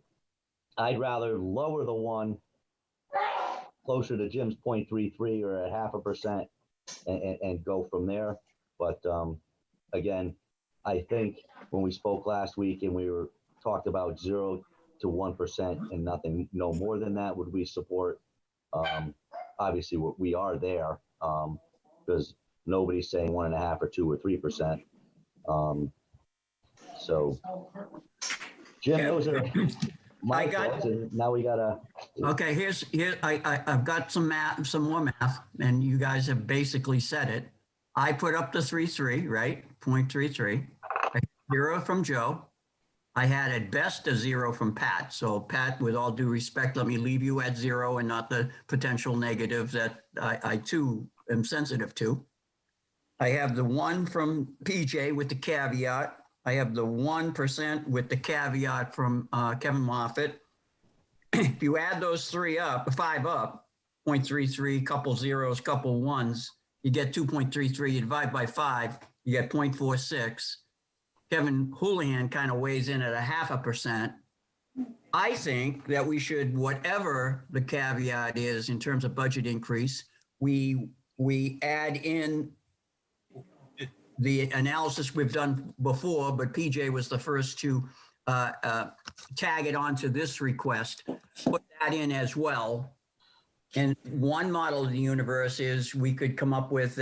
I'd rather lower the one closer to Jim's 0.33 or at 0.5% and go from there. But again, I think when we spoke last week and we talked about 0 to 1% and nothing, no more than that would we support. Obviously, we are there because nobody's saying 1.5 or 2 or 3%. So, Jim, those are my thoughts. And now we gotta. Okay, I've got some more math, and you guys have basically said it. I put up the 3.3, right? 0.33. 0 from Joe. I had at best a 0 from Pat. So Pat, with all due respect, let me leave you at 0 and not the potential negatives that I too am sensitive to. I have the 1 from PJ with the caveat. I have the 1% with the caveat from Kevin Moffett. If you add those 5 up, 0.33, couple zeros, couple ones, you get 2.33. You divide by 5, you get 0.46. Kevin Houlihan kind of weighs in at 0.5%. I think that we should, whatever the caveat is in terms of budget increase, we add in the analysis we've done before, but PJ was the first to tag it onto this request, put that in as well. And one model of the universe is we could come up with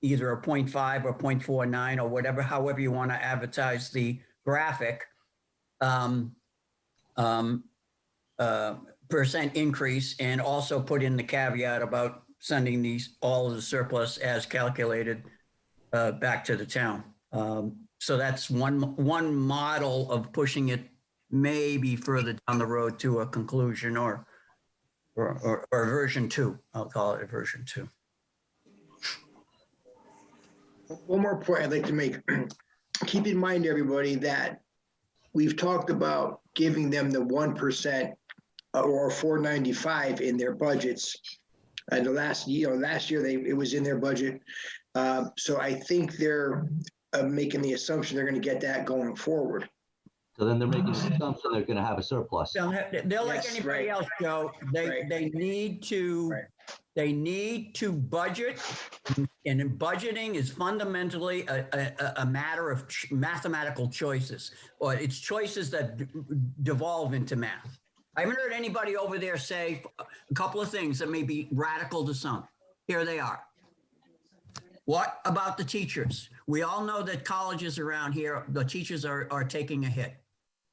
either a 0.5 or 0.49 or whatever, however you want to advertise the graphic, percent increase, and also put in the caveat about sending all of the surplus as calculated back to the town. So that's one model of pushing it maybe further down the road to a conclusion or version 2. I'll call it a version 2. One more point I'd like to make. Keep in mind, everybody, that we've talked about giving them the 1% or 495 in their budgets. And last year it was in their budget. So I think they're making the assumption they're going to get that going forward. So then they're making the assumption they're going to have a surplus. They're like Yes, anybody right. else, Joe. They need to budget, and budgeting is fundamentally a matter of mathematical choices, or it's choices that devolve into math. I haven't heard anybody over there say a couple of things that may be radical to some. Here they are. What about the teachers? We all know that colleges around here, the teachers are taking a hit.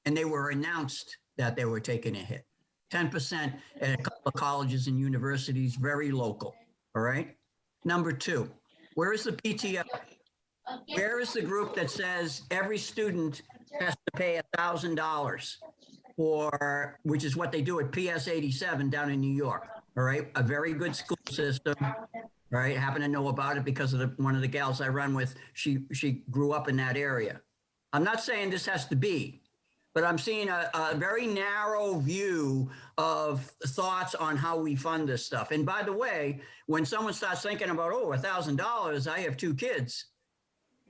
And they were announced that they were taking a hit. 10% at a couple of colleges and universities, very local, all right? Number 2, where is the PTO? Where is the group that says every student has to pay $1,000 for, which is what they do at PS 87 down in New York, all right? A very good school system, right? I happen to know about it because of one of the gals I run with. She grew up in that area. I'm not saying this has to be, but I'm seeing a very narrow view of thoughts on how we fund this stuff. And by the way, when someone starts thinking about, $1,000, I have 2 kids.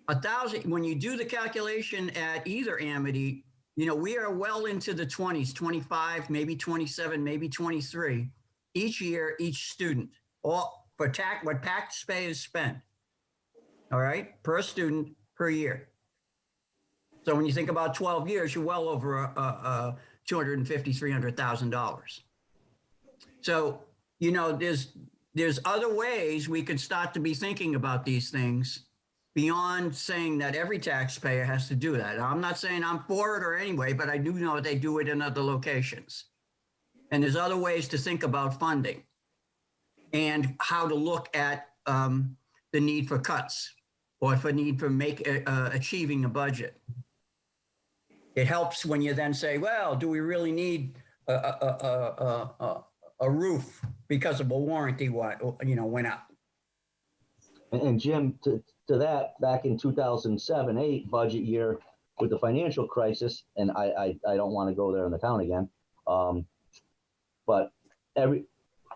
1,000, when you do the calculation at either Amity, we are well into the 20s, 25, maybe 27, maybe 23, each year, each student, all for what taxpayers spend, all right, per student, per year. So when you think about 12 years, you're well over $250,000, $300,000. So, there's other ways we could start to be thinking about these things beyond saying that every taxpayer has to do that. I'm not saying I'm for it or anyway, but I do know they do it in other locations. And there's other ways to think about funding and how to look at the need for cuts or for need for achieving a budget. It helps when you then say, well, do we really need a roof because of a warranty went out? And Jim, to that, back in 2007-8 budget year with the financial crisis, and I don't want to go there in the town again, but the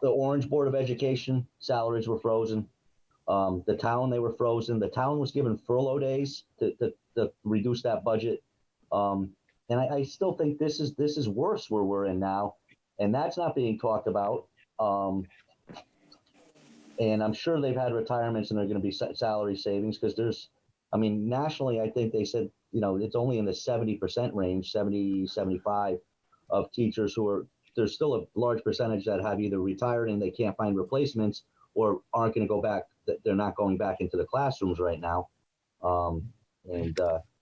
Orange Board of Education salaries were frozen. The town, they were frozen. The town was given furlough days to reduce that budget. And I still think this is worse where we're in now, and that's not being talked about. And I'm sure they've had retirements and they're going to be salary savings because nationally, I think they said, it's only in the 70% range, 70, 75 of teachers there's still a large percentage that have either retired and they can't find replacements or aren't going to go back. They're not going back into the classrooms right now. And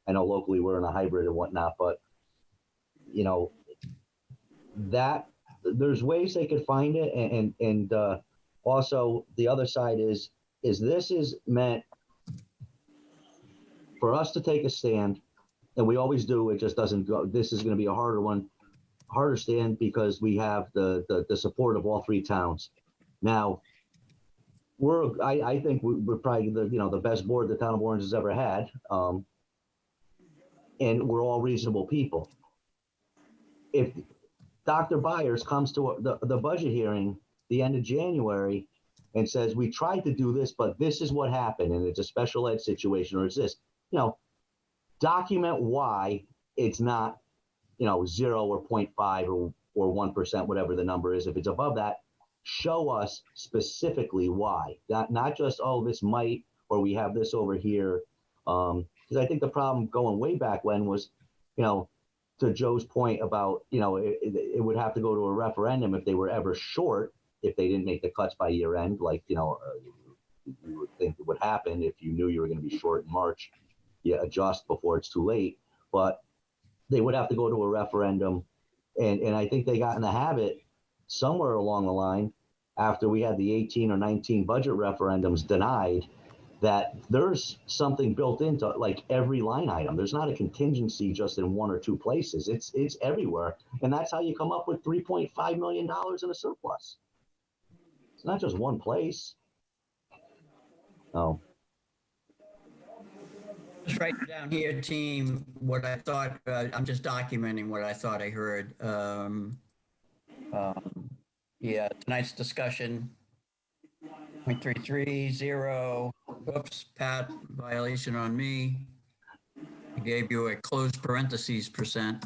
I know locally we're in a hybrid and whatnot, but that there's ways they could find it. And also the other side is this is meant for us to take a stand and we always do. It just doesn't go. This is going to be a harder stand because we have the support of all three towns. Now, I think we're probably the best board the town of Orange has ever had, and we're all reasonable people. If Dr. Byers comes to the budget hearing the end of January and says, we tried to do this, but this is what happened, and it's a special ed situation, or it's this, document why it's not, 0 or 0.5 or 1%, whatever the number is. If it's above that, show us specifically why. Not just, oh, this might, or we have this over here. Because I think the problem going way back when was, to Joe's point about, it would have to go to a referendum if they were ever short, if they didn't make the cuts by year end, like, you would think it would happen if you knew you were going to be short in March, you adjust before it's too late. But they would have to go to a referendum. And I think they got in the habit somewhere along the line, after we had the 18 or 19 budget referendums denied, that there's something built into like every line item. There's not a contingency just in one or two places. It's everywhere. And that's how you come up with $3.5 million in a surplus. It's not just one place. No. Just write down here, team, what I thought. I'm just documenting what I thought I heard. Yeah, tonight's discussion, 0.330. Whoops, Pat, violation on me. I gave you a closed parentheses %.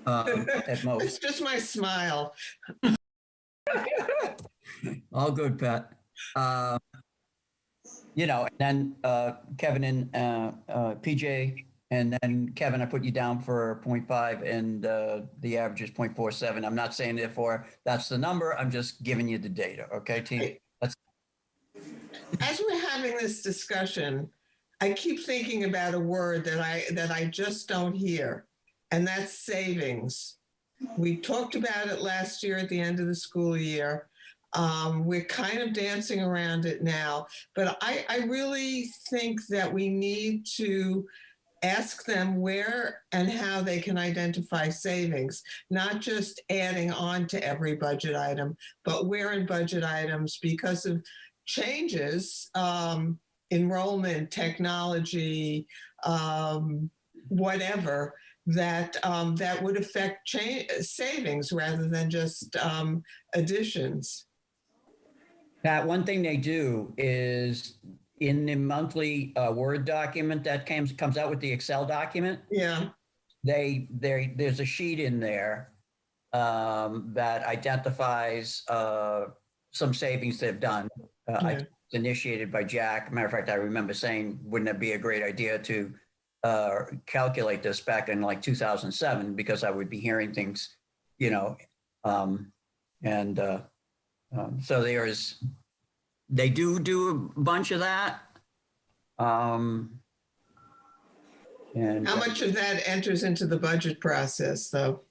At most. It's just my smile. All good, Pat. And then Kevin and PJ, and then Kevin, I put you down for 0.5 and the average is 0.47. I'm not saying therefore that's the number. I'm just giving you the data. Okay, team? As we're having this discussion, I keep thinking about a word that I just don't hear, and that's savings. We talked about it last year at the end of the school year. We're kind of dancing around it now, but I really think that we need to ask them where and how they can identify savings, not just adding on to every budget item, but where in budget items, because of changes, enrollment, technology, whatever, that would affect savings rather than just additions. Pat, one thing they do is in the monthly Word document that comes out with the Excel document. Yeah. There's a sheet in there that identifies some savings they've done. I initiated by Jack. Matter of fact, I remember saying, wouldn't it be a great idea to calculate this back in like 2007, because I would be hearing things, so they do a bunch of that. And how much of that enters into the budget process, though?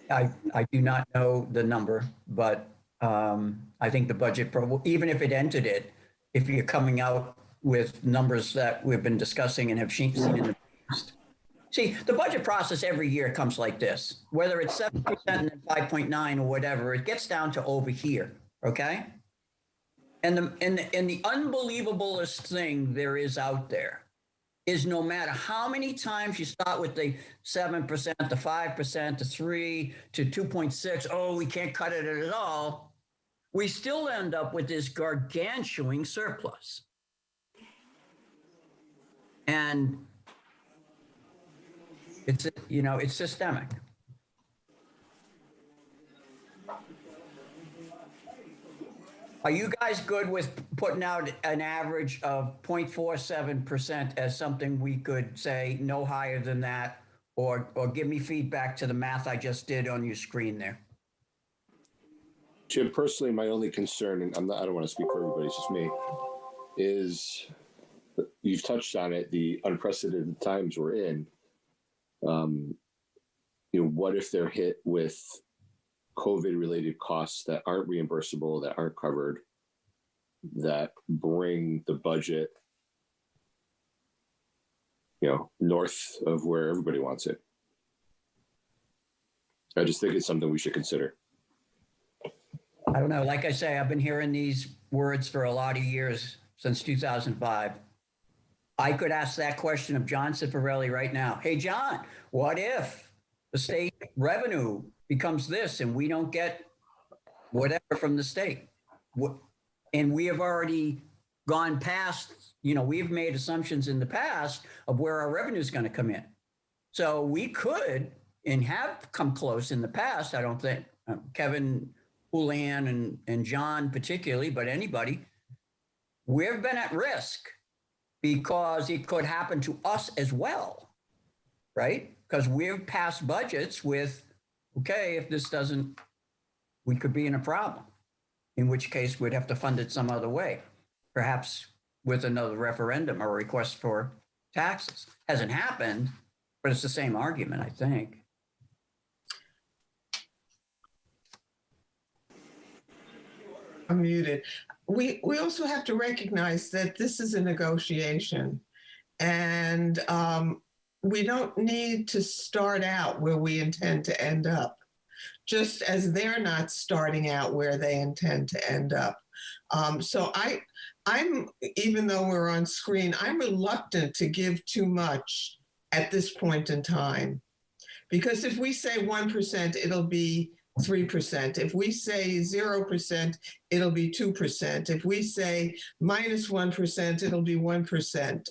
I do not know the number, but I think the budget, even if it entered it, if you're coming out with numbers that we've been discussing and have seen in the past. See, the budget process every year comes like this, whether it's 7% and 5.9 or whatever, it gets down to over here, okay? And the unbelievablest thing there is out there is no matter how many times you start with the 7%, the 5%, the 3 to 2.6, oh, we can't cut it at all, we still end up with this gargantuan surplus. And it's systemic. Are you guys good with putting out an average of 0.47% as something we could say no higher than that, or give me feedback to the math I just did on your screen there? Jim, personally, my only concern, and I don't want to speak for everybody, it's just me, is you've touched on it, the unprecedented times we're in. What if they're hit with COVID-related costs that aren't reimbursable, that aren't covered, that bring the budget north of where everybody wants it. I just think it's something we should consider. I don't know. Like I say, I've been hearing these words for a lot of years, since 2005. I could ask that question of John Cifarelli right now. Hey, John, what if the state revenue becomes this and we don't get whatever from the state? And we have already gone past, we've made assumptions in the past of where our revenue is going to come in. So we could, and have come close in the past, I don't think, Kevin Houlihan and John particularly, but anybody, we've been at risk because it could happen to us as well, right? Because we've passed budgets with, okay, if this doesn't, we could be in a problem, in which case we'd have to fund it some other way, perhaps with another referendum or request for taxes. Hasn't happened, but it's the same argument, I think. I'm muted. We also have to recognize that this is a negotiation, and we don't need to start out where we intend to end up, just as they're not starting out where they intend to end up. So I'm, even though we're on screen, I'm reluctant to give too much at this point in time, because if we say 1%, it'll be 3%. If we say 0%, it'll be 2%. If we say -1%, it'll be 1%.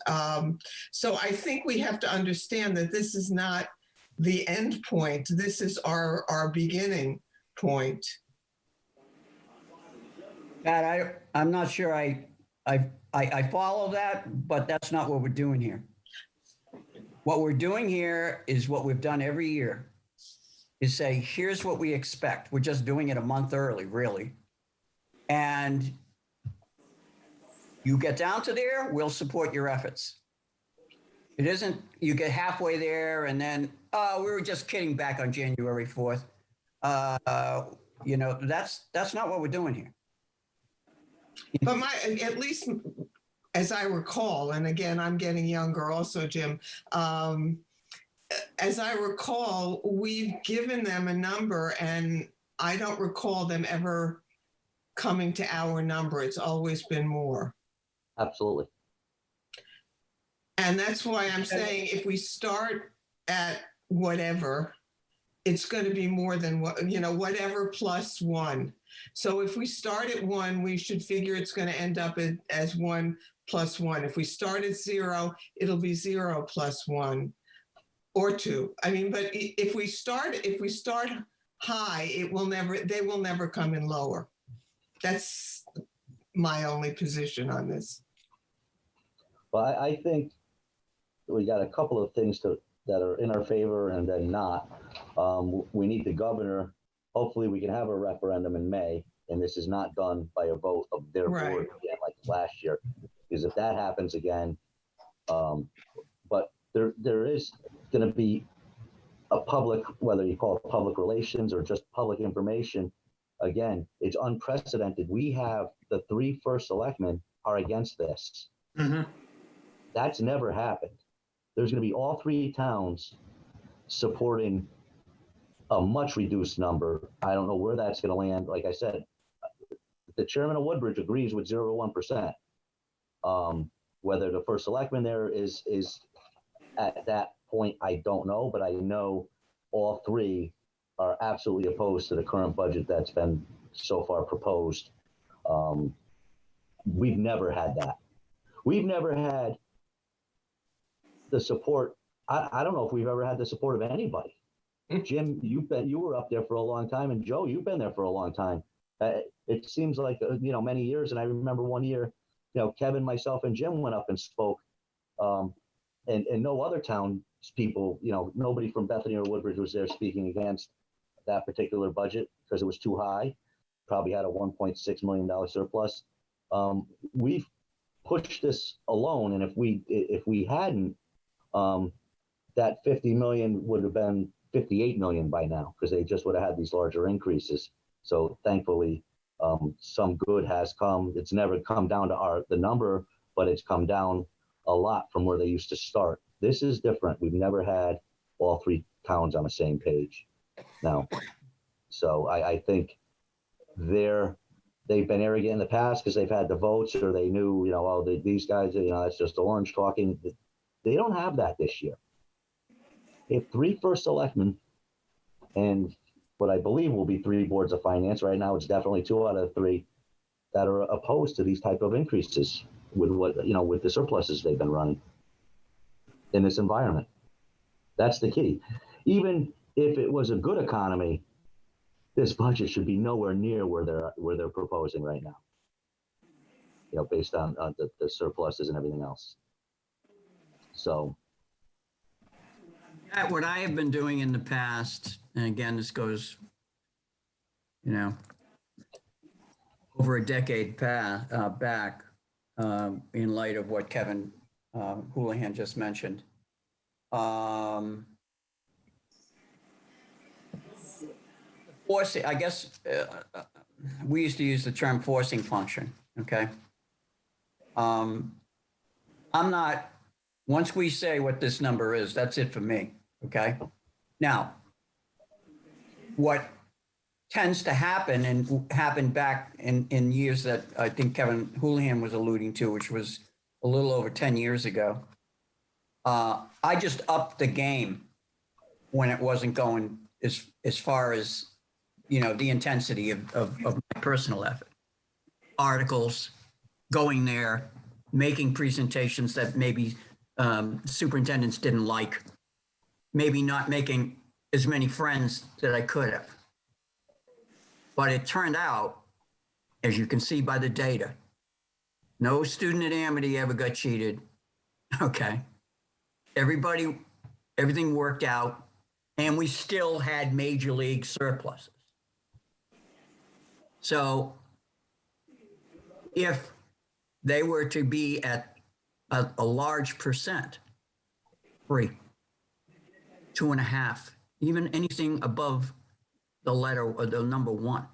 So I think we have to understand that this is not the end point. This is our beginning point. Pat, I'm not sure I follow that, but that's not what we're doing here. What we're doing here is what we've done every year, is say, here's what we expect. We're just doing it a month early, really. And you get down to there, we'll support your efforts. It isn't, you get halfway there and then, oh, we were just kidding back on January 4th. That's not what we're doing here. But at least as I recall, and again, I'm getting younger also, Jim, as I recall, we've given them a number, and I don't recall them ever coming to our number. It's always been more. Absolutely. And that's why I'm saying if we start at whatever, it's going to be more than whatever plus 1. So if we start at 1, we should figure it's going to end up as 1 plus 1. If we start at 0, it'll be 0 plus 1. Or 2. I mean, but if we start high, they will never come in lower. That's my only position on this. Well, I think we got a couple of things that are in our favor and then not. We need the governor. Hopefully we can have a referendum in May, and this is not done by a vote of their board again, like last year. Because if that happens again, but there is going to be a public, whether you call it public relations or just public information, again, it's unprecedented. We have the 3 first selectmen are against this. Mm-hmm. That's never happened. There's going to be all 3 towns supporting a much reduced number. I don't know where that's going to land. Like I said, the chairman of Woodbridge agrees with 0 to 1%. Whether the first selectman there is at that point, I don't know, but I know all 3 are absolutely opposed to the current budget that's been so far proposed. We've never had that. We've never had the support. I don't know if we've ever had the support of anybody. Jim, you were up there for a long time, and Joe, you've been there for a long time. It seems like many years, and I remember one year, Kevin, myself, and Jim went up and spoke, and no other town people, nobody from Bethany or Woodbridge was there speaking against that particular budget because it was too high. Probably had a $1.6 million surplus. We've pushed this alone, and if we hadn't, that 50 million would have been 58 million by now, because they just would have had these larger increases. So thankfully, some good has come. It's never come down to the number, but it's come down a lot from where they used to start. This is different. We've never had all three towns on the same page. No. So I think they've been arrogant in the past because they've had the votes, or they knew, these guys, that's just Orange talking. They don't have that this year. They have 3 first selectmen and what I believe will be 3 boards of finance. Right now, it's definitely 2 out of 3 that are opposed to these type of increases with with the surpluses they've been running in this environment. That's the key. Even if it was a good economy, this budget should be nowhere near where they're proposing right now. Based on the surpluses and everything else. So. What I have been doing in the past, and again, this goes, over a decade back, in light of what Kevin Houlihan just mentioned. Forcing, I guess, we used to use the term forcing function, okay? I'm not, once we say what this number is, that's it for me, okay? Now, what tends to happen, and happened back in years that I think Kevin Houlihan was alluding to, which was a little over 10 years ago, I just upped the game when it wasn't going as far as, the intensity of my personal effort. Articles, going there, making presentations that maybe superintendents didn't like, maybe not making as many friends that I could have. But it turned out, as you can see by the data, no student at Amity ever got cheated. Okay. Everything worked out, and we still had major league surpluses. So if they were to be at a large percent, 3, 2.5, even anything above the letter or the number 1,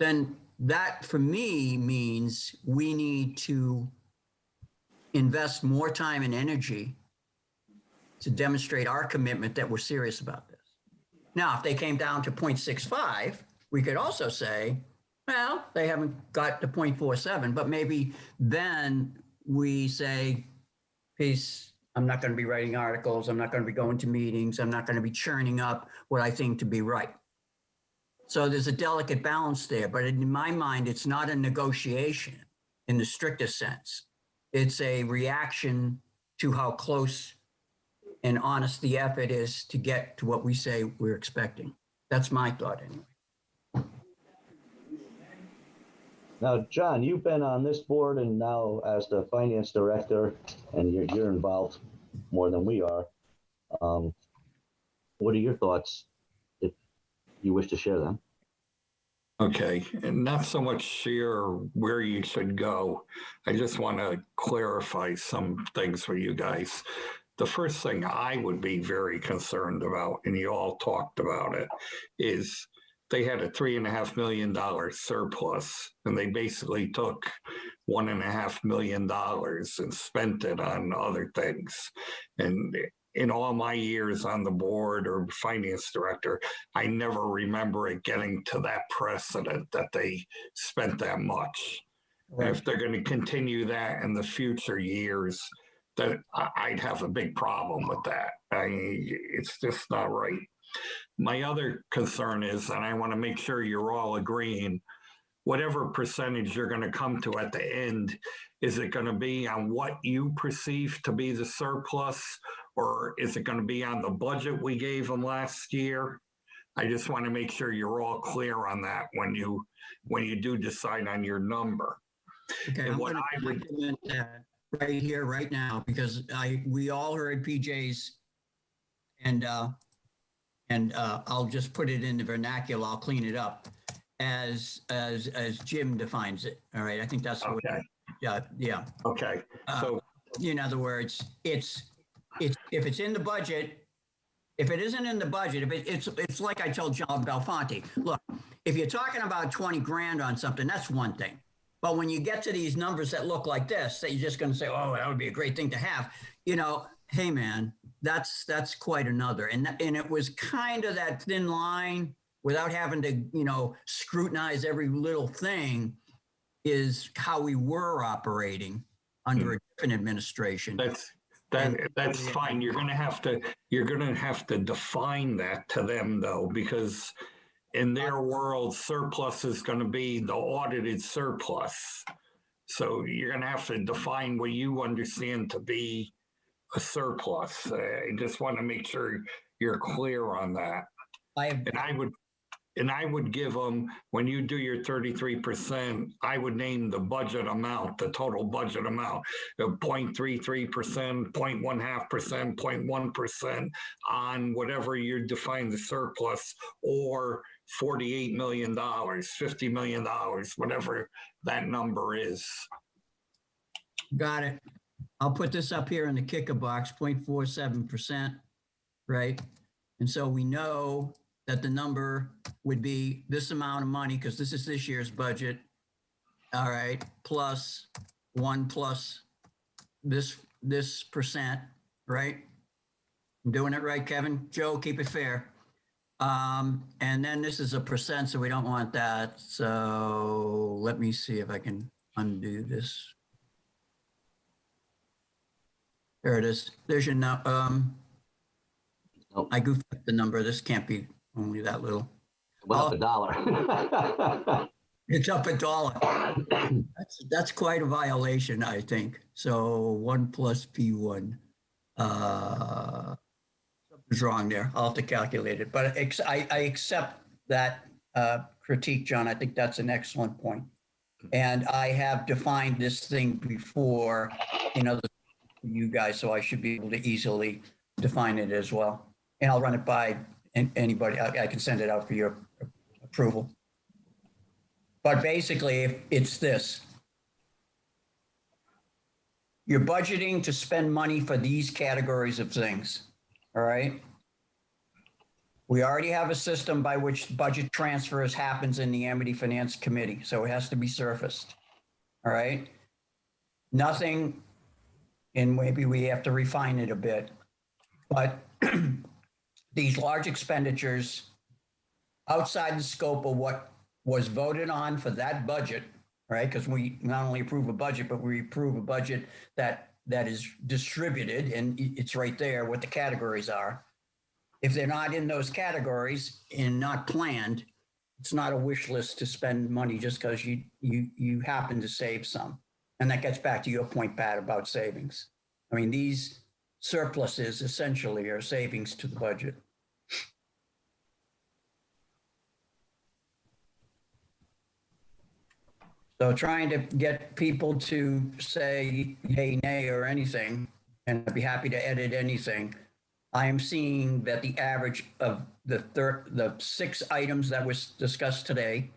then that for me means we need to invest more time and energy to demonstrate our commitment that we're serious about this. Now, if they came down to 0.65, we could also say, well, they haven't got to 0.47, but maybe then we say, peace, I'm not going to be writing articles. I'm not going to be going to meetings. I'm not going to be churning up what I think to be right. So there's a delicate balance there, but in my mind, it's not a negotiation in the strictest sense. It's a reaction to how close and honest the effort is to get to what we say we're expecting. That's my thought anyway. Now, John, you've been on this board and now as the finance director, and you're involved more than we are. What are your thoughts, if you wish to share them? Okay, and not so much share where you should go. I just want to clarify some things for you guys. The first thing I would be very concerned about, and you all talked about it, is they had a $3.5 million surplus, and they basically took $1.5 million and spent it on other things. And in all my years on the board or finance director, I never remember it getting to that precedent that they spent that much. Right. And if they're going to continue that in the future years, that I'd have a big problem with that. It's just not right. My other concern is, and I want to make sure you're all agreeing, whatever percentage you're going to come to at the end, is it going to be on what you perceive to be the surplus, or is it going to be on the budget we gave them last year? I just want to make sure you're all clear on that when you do decide on your number. Okay, and what I would document that right here, right now, because we all heard PJ's, and I'll just put it in the vernacular. I'll clean it up as Jim defines it. All right, I think that's what. Okay. Yeah. Okay. So, in other words, it's if it's in the budget. If it isn't in the budget, it's like I told John Belfonte. Look, if you're talking about 20 grand on something, that's one thing. But when you get to these numbers that look like this, that you're just going to say, oh, that would be a great thing to have, hey man, that's quite another. And it was kind of that thin line without having to, scrutinize every little thing is how we were operating under a different administration. That's fine. You're gonna have to define that to them though, because in their world, surplus is going to be the audited surplus. So you're going to have to define what you understand to be a surplus. I just want to make sure you're clear on that. And I would give them, when you do your 33%, I would name the budget amount, the total budget amount, 0.33%, 0.5%, 0.1% on whatever you define the surplus, or $48 million, $50 million, whatever that number is. Got it. I'll put this up here in the kicker box, 0.47%, right? And so we know that the number would be this amount of money, because this is this year's budget, all right, plus this percent, right? I'm doing it right, Kevin? Joe, keep it fair. And then this is a percent, so we don't want that. So let me see if I can undo this. There it is. There's your I goofed up the number. This can't be only that little. Went up $1. It's up $1. That's quite a violation, I think. So 1 plus P1. Something's wrong there. I'll have to calculate it. But I accept that critique, John. I think that's an excellent point. And I have defined this thing before, you guys, so I should be able to easily define it as well. And I'll run it by anybody. I can send it out for your approval. But basically, if it's this. You're budgeting to spend money for these categories of things, all right? We already have a system by which budget transfers happens in the Amity Finance Committee, so it has to be surfaced, all right? Nothing, and maybe we have to refine it a bit, but these large expenditures outside the scope of what was voted on for that budget, right? Because we not only approve a budget, but we approve a budget that is distributed, and it's right there what the categories are. If they're not in those categories and not planned, it's not a wish list to spend money just because you happen to save some. And that gets back to your point, Pat, about savings. I mean, these surpluses essentially are savings to the budget. So trying to get people to say yay, nay, or anything, and I'd be happy to edit anything. I am seeing that the average of the 6 items that was discussed today,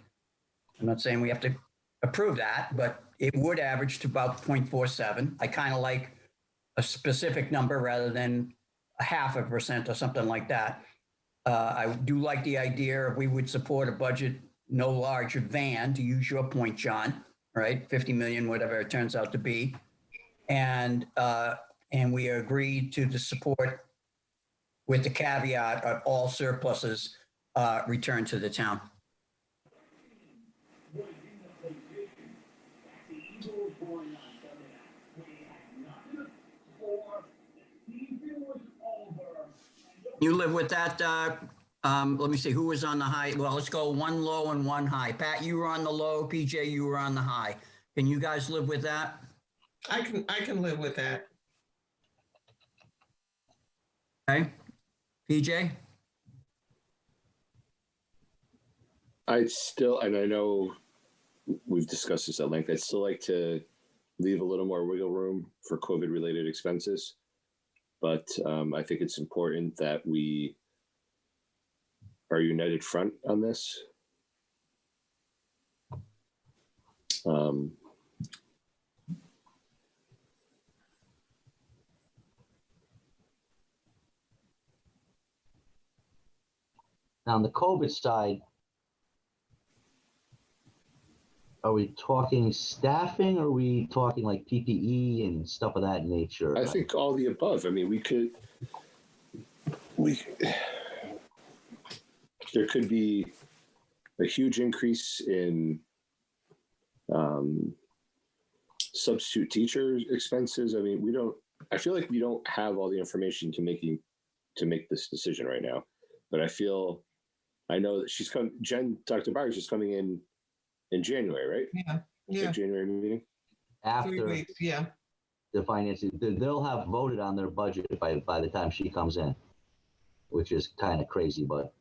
I'm not saying we have to approve that, but it would average to about 0.47. I kind of like a specific number rather than 0.5% or something like that. I do like the idea of we would support a budget no larger than, to use your point, John, right? 50 million, whatever it turns out to be. And we agreed to the support with the caveat of all surpluses return to the town. You live with that? Let me see, who was on the high? Well, let's go 1 low and 1 high. Pat, you were on the low. PJ, you were on the high. Can you guys live with that? I can live with that. Okay. PJ? And I know we've discussed this at length, I'd still like to leave a little more wiggle room for COVID-related expenses. But I think it's important that we are united front on this. Now, on the COVID side, Are we talking staffing, or are we talking like PPE and stuff of that nature? I think all the above. I mean, there could be a huge increase in substitute teacher expenses. I mean, I feel like we don't have all the information to make this decision right now, but I know that Dr. Byers is coming in January, right? Yeah. Yeah. The January meeting. 3 After weeks. Yeah. the financing, they'll have voted on their budget by the time she comes in, which is kind of crazy, but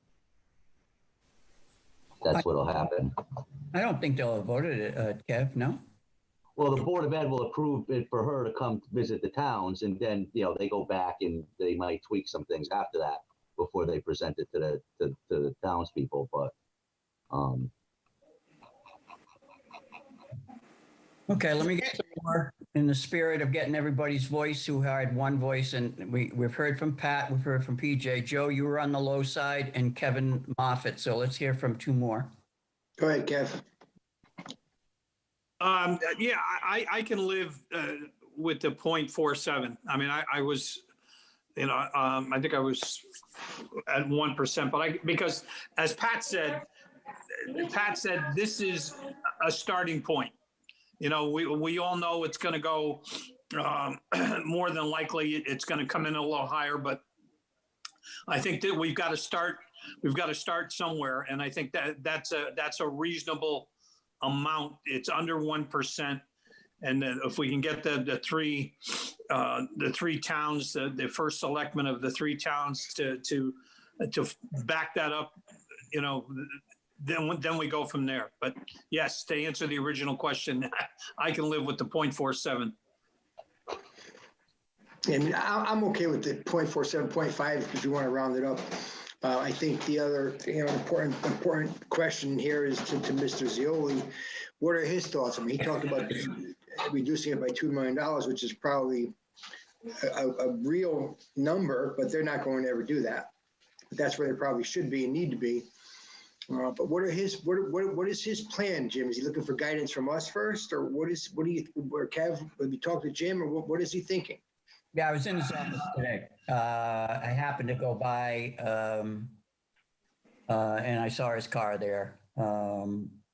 that's what'll happen. I don't think they'll have voted it, Kev, no? Well, the Board of Ed will approve it for her to come visit the towns, and then, they go back and they might tweak some things after that before they present it to the townspeople, but, Okay, let me get some more in the spirit of getting everybody's voice who had one voice. And we've heard from Pat, we've heard from PJ. Joe, you were on the low side, and Kevin Moffett. So let's hear from two more. Go ahead, Kev. Yeah, I can live with the 0.47. I mean, I was, I think I was at 1%, but because as Pat said, this is a starting point. We all know it's going to go more than likely. It's going to come in a little higher, but I think that we've got to start somewhere. And I think that's a reasonable amount. It's under 1%. And then if we can get the three towns, the first selectmen of the 3 towns to back that up, then we go from there. But yes, to answer the original question, I can live with the 0.47. I mean, I'm okay with the 0.47, 0.5 if you want to round it up. I think the other, important question here is to Mr. Zioli. What are his thoughts? I mean, he talked about reducing it by $2 million, which is probably a real number, but they're not going to ever do that. But that's where they probably should be and need to be. But what is his plan, Jim? Is he looking for guidance from us first, or or Kev, have you talked to Jim, or what is he thinking? Yeah, I was in his office today. I happened to go by and I saw his car there.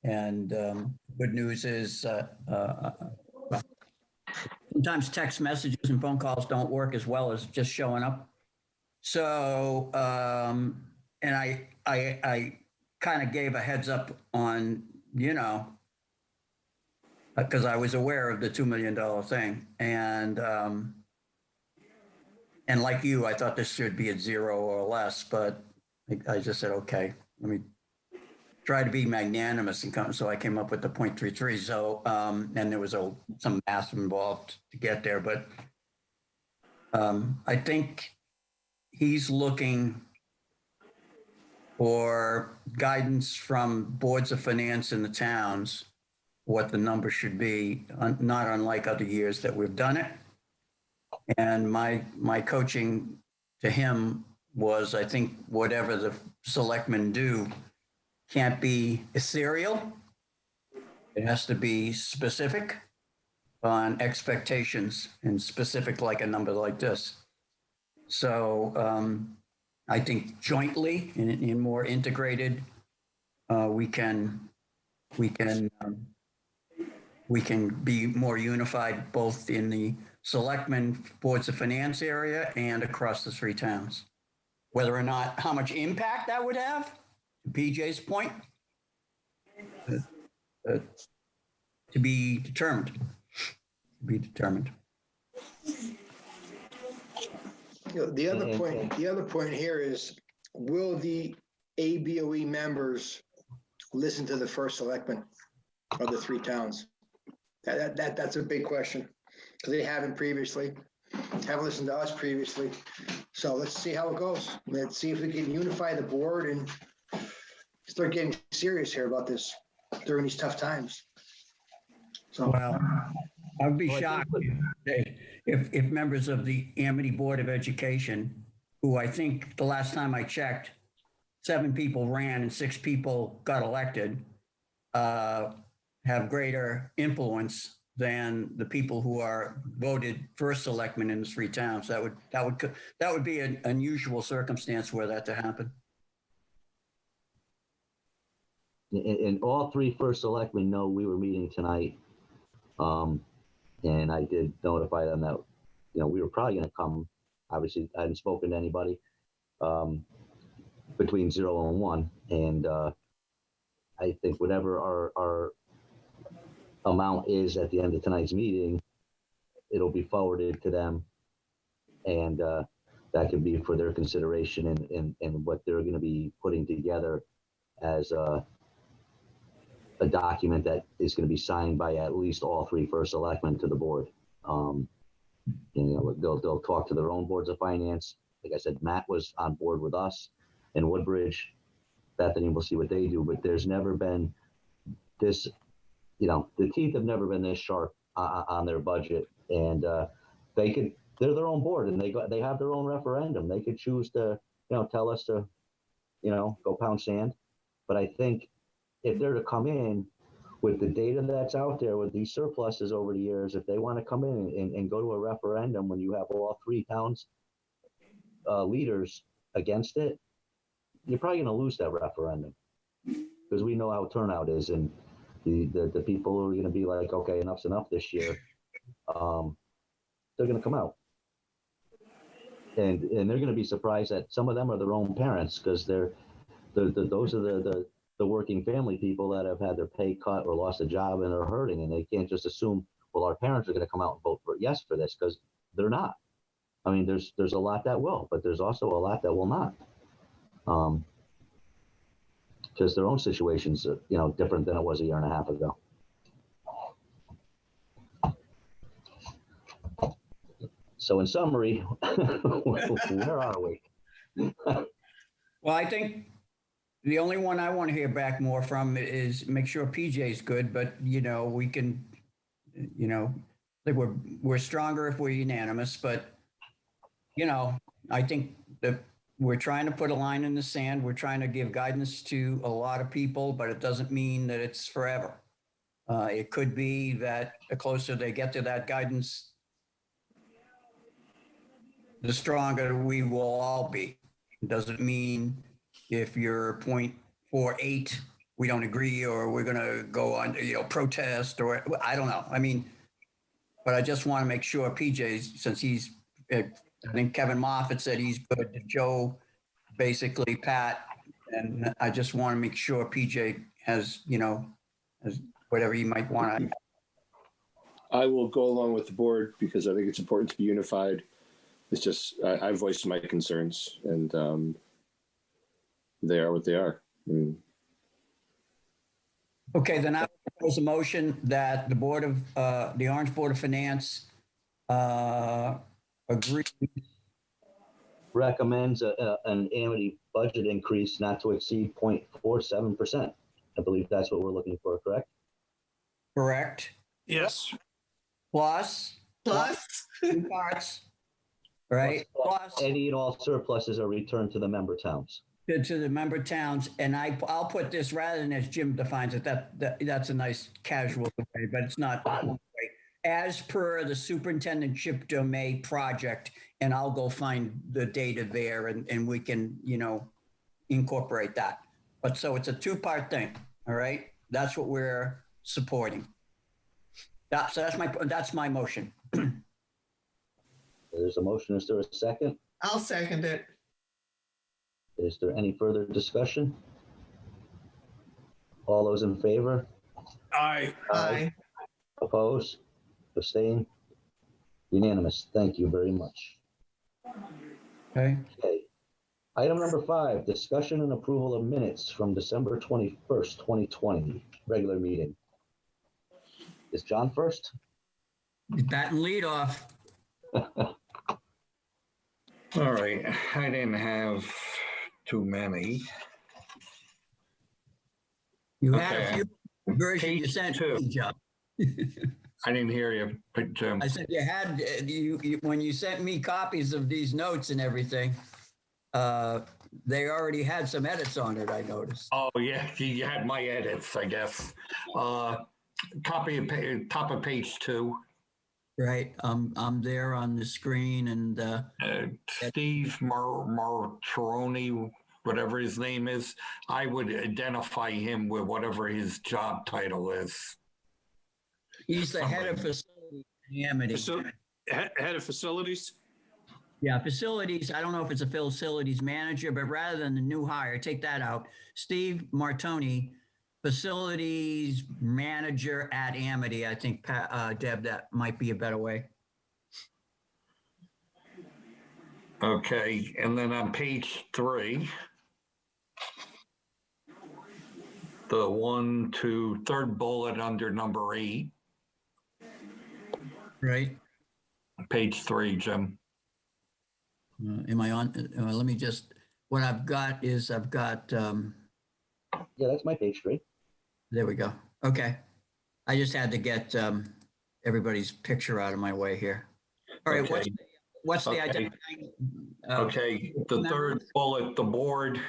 Good news is sometimes text messages and phone calls don't work as well as just showing up. So, and I kind of gave a heads up on, because I was aware of the $2 million thing. And like you, I thought this should be at 0 or less, but I just said, okay, let me try to be magnanimous and come. So I came up with the 0.33. So, and there was some math involved to get there, but I think he's looking for guidance from boards of finance in the towns, what the number should be, not unlike other years that we've done it. And my coaching to him was, I think whatever the selectmen do can't be ethereal. It has to be specific on expectations, and specific like a number like this. So I think jointly in more integrated, we can be more unified both in the selectmen boards of finance area and across the 3 towns. Whether or not how much impact that would have, to PJ's point, to be determined. The other point here is, will the ABOE members listen to the first selectman of the 3 towns? That's a big question, because they haven't previously, haven't listened to us previously. So let's see how it goes. Let's see if we can unify the board and start getting serious here about this during these tough times. So, well, I would be shocked if members of the Amity Board of Education, who I think the last time I checked, 7 people ran and 6 people got elected, have greater influence than the people who are voted first selectmen in the three towns. That would be an unusual circumstance for that to happen. And all three first selectmen know we were meeting tonight. And I did notify them that, we were probably going to come. Obviously, I hadn't spoken to anybody between 0 and 1. And I think whatever our amount is at the end of tonight's meeting, it'll be forwarded to them. And that could be for their consideration and what they're going to be putting together as a document that is going to be signed by at least all three first selectmen to the board. They'll talk to their own boards of finance. Like I said, Matt was on board with us and Woodbridge. Bethany, we'll see what they do, but there's never been this, the teeth have never been this sharp on their budget. And they're their own board and they have their own referendum. They could choose to, tell us to, go pound sand. But I think if they're to come in with the data that's out there with these surpluses over the years, if they want to come in and go to a referendum when you have all three towns leaders against it, you're probably going to lose that referendum because we know how turnout is, and the people who are going to be like, okay, enough's enough this year, they're going to come out, and they're going to be surprised that some of them are their own parents because those are the working family people that have had their pay cut or lost a job and are hurting, and they can't just assume, well, our parents are going to come out and vote for yes for this, because they're not. I mean, there's a lot that will, but there's also a lot that will not. Because their own situations are, different than it was a year and a half ago. So in summary, where are we? Well, I think the only one I want to hear back more from is make sure PJ's good, but we can, like we're stronger if we're unanimous, but I think that we're trying to put a line in the sand. We're trying to give guidance to a lot of people, but it doesn't mean that it's forever. It could be that the closer they get to that guidance, the stronger we will all be. It doesn't mean if you're 0.48, we don't agree, or we're going to go on, protest, or I don't know. I mean, but I just want to make sure PJ's, since he's, I think Kevin Moffat said he's good. Joe, basically Pat, and I just want to make sure PJ has, has whatever he might want to. I will go along with the board because I think it's important to be unified. It's just, I voiced my concerns, and they are what they are. Okay, then I propose a motion that the Board of, the Orange Board of Finance agree. Recommends an Amity budget increase not to exceed 0.47%. I believe that's what we're looking for, correct? Correct. Yes. Plus two parts, right? Plus any and all surpluses are returned to the member towns. To the member towns, and I'll put this rather than as Jim defines it. That's a nice casual way, but it's not. As per the superintendentship domain project, and I'll go find the data there, and we can incorporate that. But so it's a two-part thing. All right, that's what we're supporting. That's my motion. There's a motion. Is there a second? I'll second it. Is there any further discussion? All those in favor? Aye. Aye. Opposed? Abstain? Unanimous. Thank you very much. Okay. Okay. Item number 5, discussion and approval of minutes from December 21st, 2020, regular meeting. Is John first? He's batting lead off. All right. I didn't have too many. You had a Okay. few versions you Page sent 2. me, John. I didn't hear you, but Jim. I said you had you when you sent me copies of these notes and everything. They already had some edits on it, I noticed. Oh, yeah, you had my edits, I guess. Copy of top of page 2. Right. I'm there on the screen, and Steve Martironi, whatever his name is, I would identify him with whatever his job title is. he's the head of facilities in Amity. Head of facilities? Yeah, facilities. I don't know if it's a facilities manager, but rather than the new hire, take that out. Steve Martoni, facilities manager at Amity. I think, Deb, that might be a better way. Okay, and then on page 3, the third bullet under number 8. Right. Page 3, Jim. Am I on? Let me just, what I've got is Yeah, that's my page 3. there we go. Okay. I just had to get everybody's picture out of my way here. All right. Okay. What's the Okay. identifying? Okay, the third bullet, the board.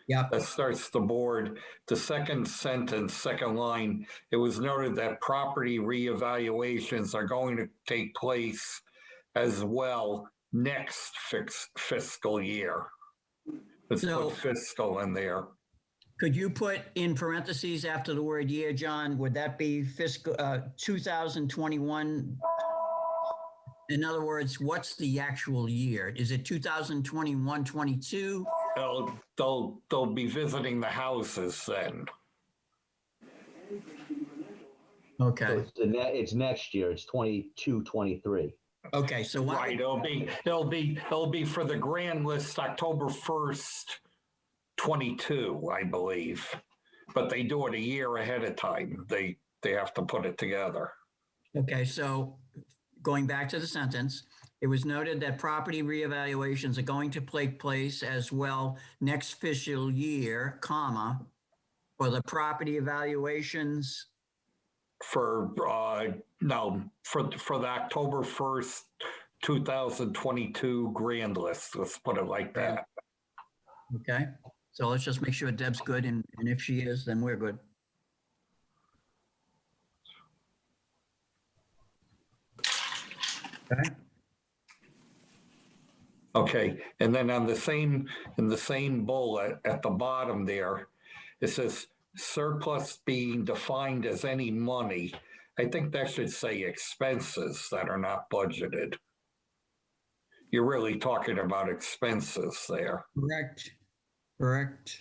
Yeah. That starts the board. The second sentence, second line, it was noted that property reevaluations are going to take place as well next fiscal year. Let's So- put fiscal in there. Could you put in parentheses after the word year, John? Would that be fiscal 2021? In other words, what's the actual year? Is it 2021, 22? They'll be visiting the houses then. Okay. So it's next year. It's 22, 23. Okay. So why- Right, it'll be for the grand list October 1st, 22, I believe. But they do it a year ahead of time. They have to put it together. Okay. So going back to the sentence, it was noted that property reevaluations are going to take place as well next fiscal year, comma, for the property evaluations. For the October 1st, 2022 grand list. Let's put it like that. Okay. So let's just make sure Deb's good. And if she is, then we're good. Okay. Okay, and then in the same bullet at the bottom there, it says surplus being defined as any money. I think that should say expenses that are not budgeted. You're really talking about expenses there. Correct. Correct.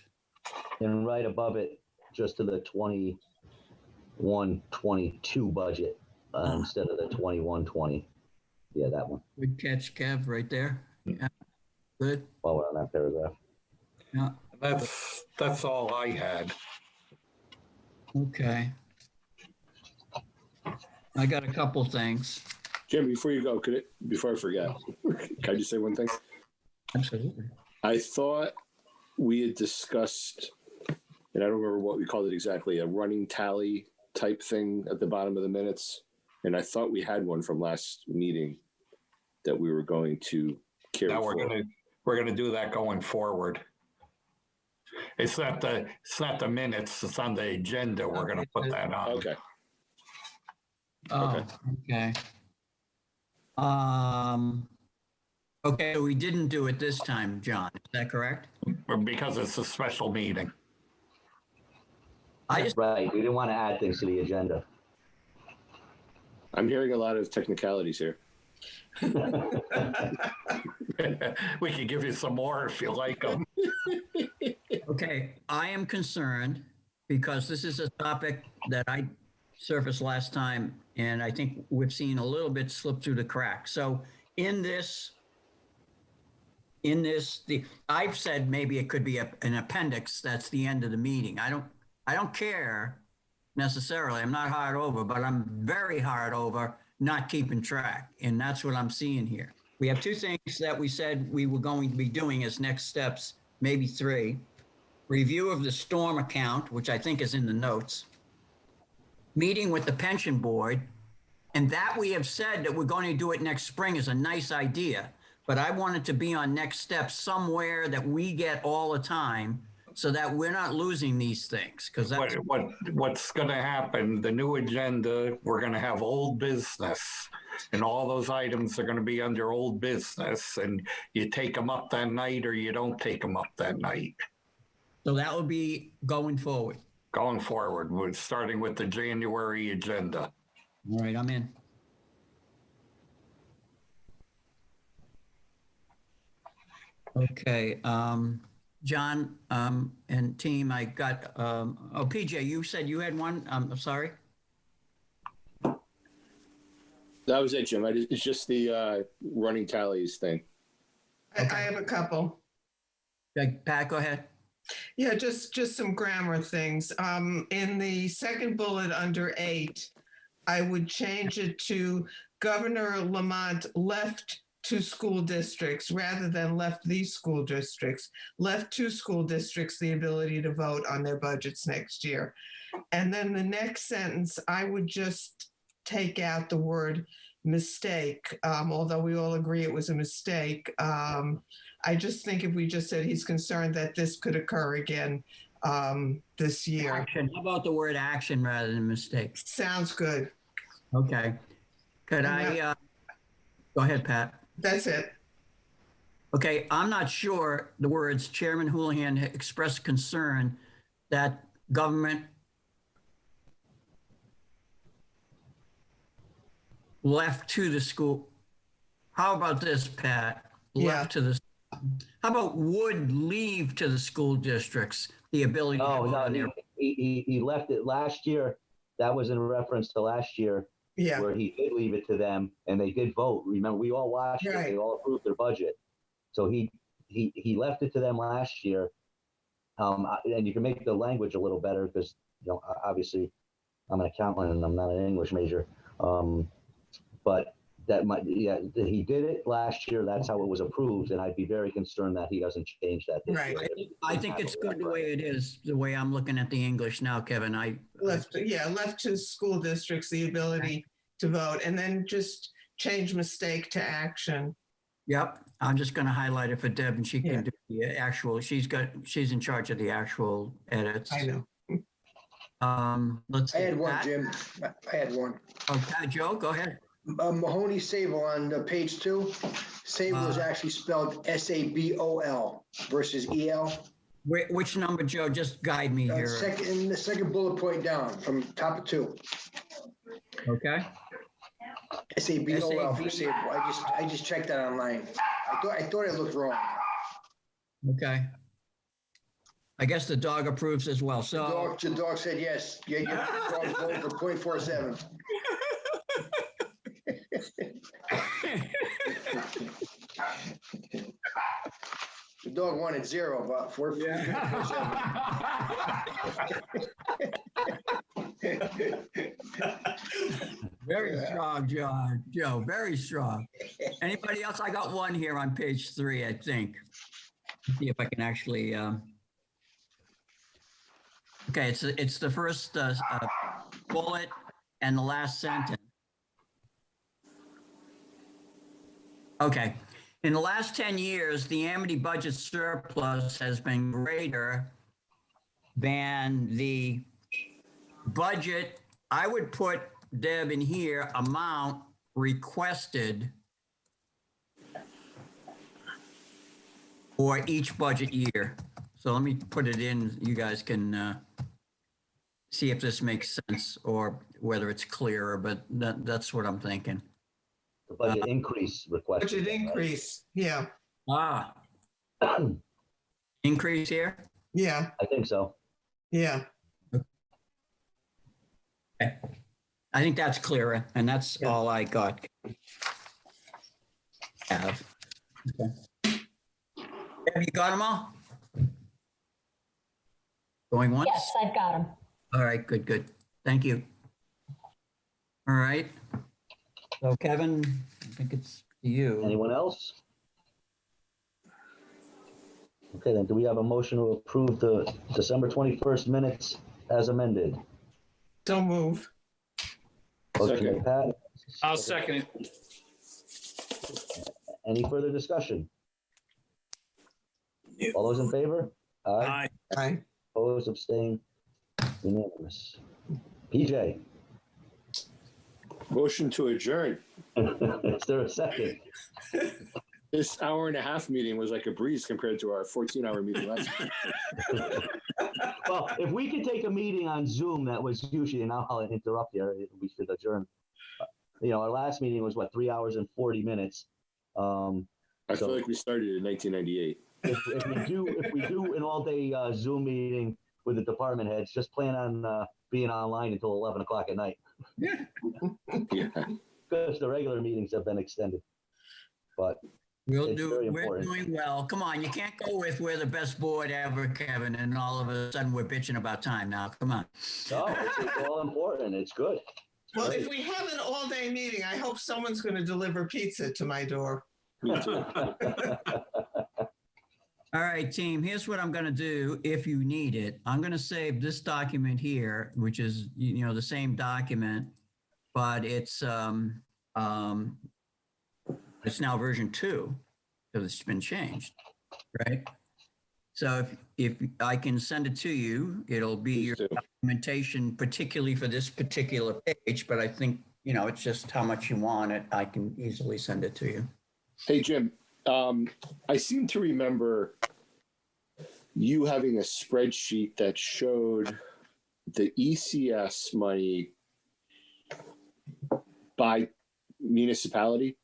And right above it, just to the 21, 22 budget instead of the 21, 20. Yeah, that one. Good catch, Kev, right there. Yeah. Good. While we're on that paragraph. Yeah. That's all I had. Okay. I got a couple things. Jim, before you go, before I forget, can I just say one thing? Absolutely. I thought we had discussed, and I don't remember what we called it exactly, a running tally type thing at the bottom of the minutes. And I thought we had one from last meeting that we were going to carry Now forward. we're gonna do that going forward. It's not the minutes, it's on the agenda. We're gonna put that on. Okay. Oh, okay. Okay, so we didn't do it this time, John. Is that correct? Because it's a special meeting. I just, Right. We didn't want to add things to the agenda. I'm hearing a lot of technicalities here. We could give you some more if you like them. okay, I am concerned because this is a topic that I surfaced last time, and I think we've seen a little bit slip through the cracks. So I've said maybe it could be an appendix. That's the end of the meeting. I don't care necessarily. I'm not hard over, but I'm very hard over not keeping track. And that's what I'm seeing here. We have two things that we said we were going to be doing as next steps, maybe three. Review of the storm account, which I think is in the notes. Meeting with the pension board. And that we have said that we're going to do it next spring is a nice idea. But I want it to be on next steps somewhere that we get all the time so that we're not losing these things, because that's, What's going to happen, the new agenda, we're going to have old business, and all those items are going to be under old business, and you take them up that night or you don't take them up that night. so that will be going forward. Going forward, we're starting with the January agenda. All right, I'm in. Okay, John, and team, I got, oh, PJ, you said you had one? I'm sorry. That was it, Jim. It's just the running tallies thing. I have a couple. Okay, Pat, go ahead. Yeah, just some grammar things. In the second bullet under 8, I would change it to Governor Lamont left 2 school districts rather than left these school districts. Left 2 school districts the ability to vote on their budgets next year. And then the next sentence, I would just take out the word mistake, although we all agree it was a mistake. I just think if we just said he's concerned that this could occur again this year. Action. How about the word action rather than mistake? Sounds good. Okay. Could I, go ahead, Pat. That's it. Okay, I'm not sure the words Chairman Houlihan expressed concern that government left to the school. How about this, Pat? Left to the. How about would leave to the school districts the ability to vote on their. He left it last year. That was in reference to last year. Yeah. Where he did leave it to them and they did vote. Remember, we all watched it. They all approved their budget. So he left it to them last year. And you can make the language a little better because, you know, obviously I'm an accountant and I'm not an English major. But that might, yeah, he did it last year. That's how it was approved. And I'd be very concerned that he doesn't change that this year. I think it's good the way it is, the way I'm looking at the English now, Kevin. Left to school districts the ability to vote, and then just change mistake to action. Yep, I'm just going to highlight it for Deb, and she can do the actual. She's in charge of the actual edits. I know. Let's see. I had one, Jim. I had one. Okay, Joe, go ahead. Mahoney Sable on page 2. Sable is actually spelled Sabol versus EL. Which number, Joe? Just guide me here. In the second bullet point down from top of 2. Okay. Sabol for Sable. I just checked that online. I thought it looked wrong. Okay. I guess the dog approves as well. So the dog said yes. Yeah, your dog's voting for 0.47. The dog wanted 0, but 4.47. Very strong, Joe. Very strong. Anybody else? I got one here on page 3, I think. Let's see if I can actually. Okay, it's the first bullet and the last sentence. Okay. In the last 10 years, the Amity budget surplus has been greater than the budget. I would put, Deb, in here, amount requested for each budget year. So let me put it in. You guys can see if this makes sense or whether it's clearer, but that's what I'm thinking. The budget increase request. Budget increase, yeah. Increase here? Yeah. I think so. Yeah. Okay. I think that's clearer, and that's all I got. Have. Okay. Have you got them all? Going once? Yes, I've got them. All right, good. Thank you. All right. So Kevin, I think it's you. Anyone else? Okay, then do we have a motion to approve the December 21st minutes as amended? Don't move. Motion by Pat. I'll second it. Any further discussion? All those in favor? Aye. Aye. Opposed, abstained, unanimous. PJ, Motion to adjourn. is there a second? This hour-and-a-half meeting was like a breeze compared to our 14-hour meeting last time. Well, if we could take a meeting on Zoom, that was usually, and I'll interrupt you, we should adjourn. You know, our last meeting was what, 3 hours and 40 minutes. I feel like we started in 1998. If we do an all-day Zoom meeting with the department heads, just plan on being online until 11 o'clock at night. Yeah. Because the regular meetings have been extended. But We're It's very doing important. well. Come on, you can't go with we're the best board ever, Kevin, and all of a sudden we're bitching about time now. Come on. no, it's all important. It's good. Well, Right. if we have an all-day meeting, I hope someone's going to deliver pizza to my door. Me too. All right, team, here's what I'm going to do if you need it. I'm going to save this document here, which is, the same document, but it's now version 2 because it's been changed, right? So if I can send it to you, it'll be your Please do. documentation, particularly for this particular page, but I think, it's just how much you want it. I can easily send it to you. Hey, Jim, I seem to remember you having a spreadsheet that showed the ECS money by municipality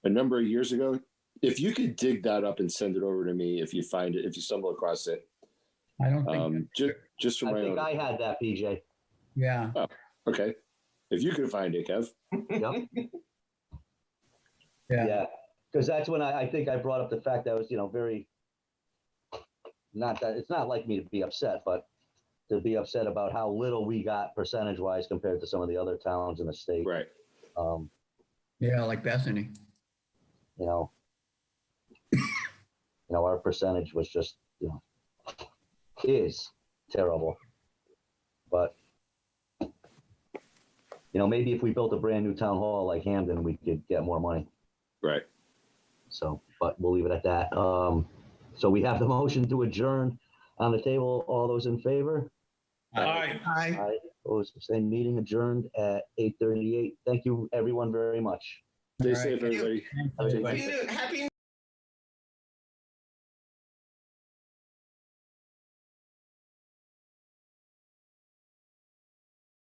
a number of years ago. If you could dig that up and send it over to me, if you find it, if you stumble across it, I don't think, just for I my think own. I had that, PJ. yeah. Okay, if you can find it, Kev. Yep. Yeah. Yeah. Because that's when I think I brought up the fact that I was, very, not that, it's not like me to be upset, but to be upset about how little we got percentage-wise compared to some of the other towns in the state. Right. Yeah, like Bethany. You know, our percentage was just, is terrible. But, maybe if we built a brand new town hall like Hamden, we could get more money. Right. So, but we'll leave it at that. So we have the motion to adjourn on the table. All those in favor? Aye. Aye. Aye. Opposed, abstained. Meeting adjourned at 8:38. Thank you, everyone, very much. Stay All right. safe, everybody. Everybody. Happy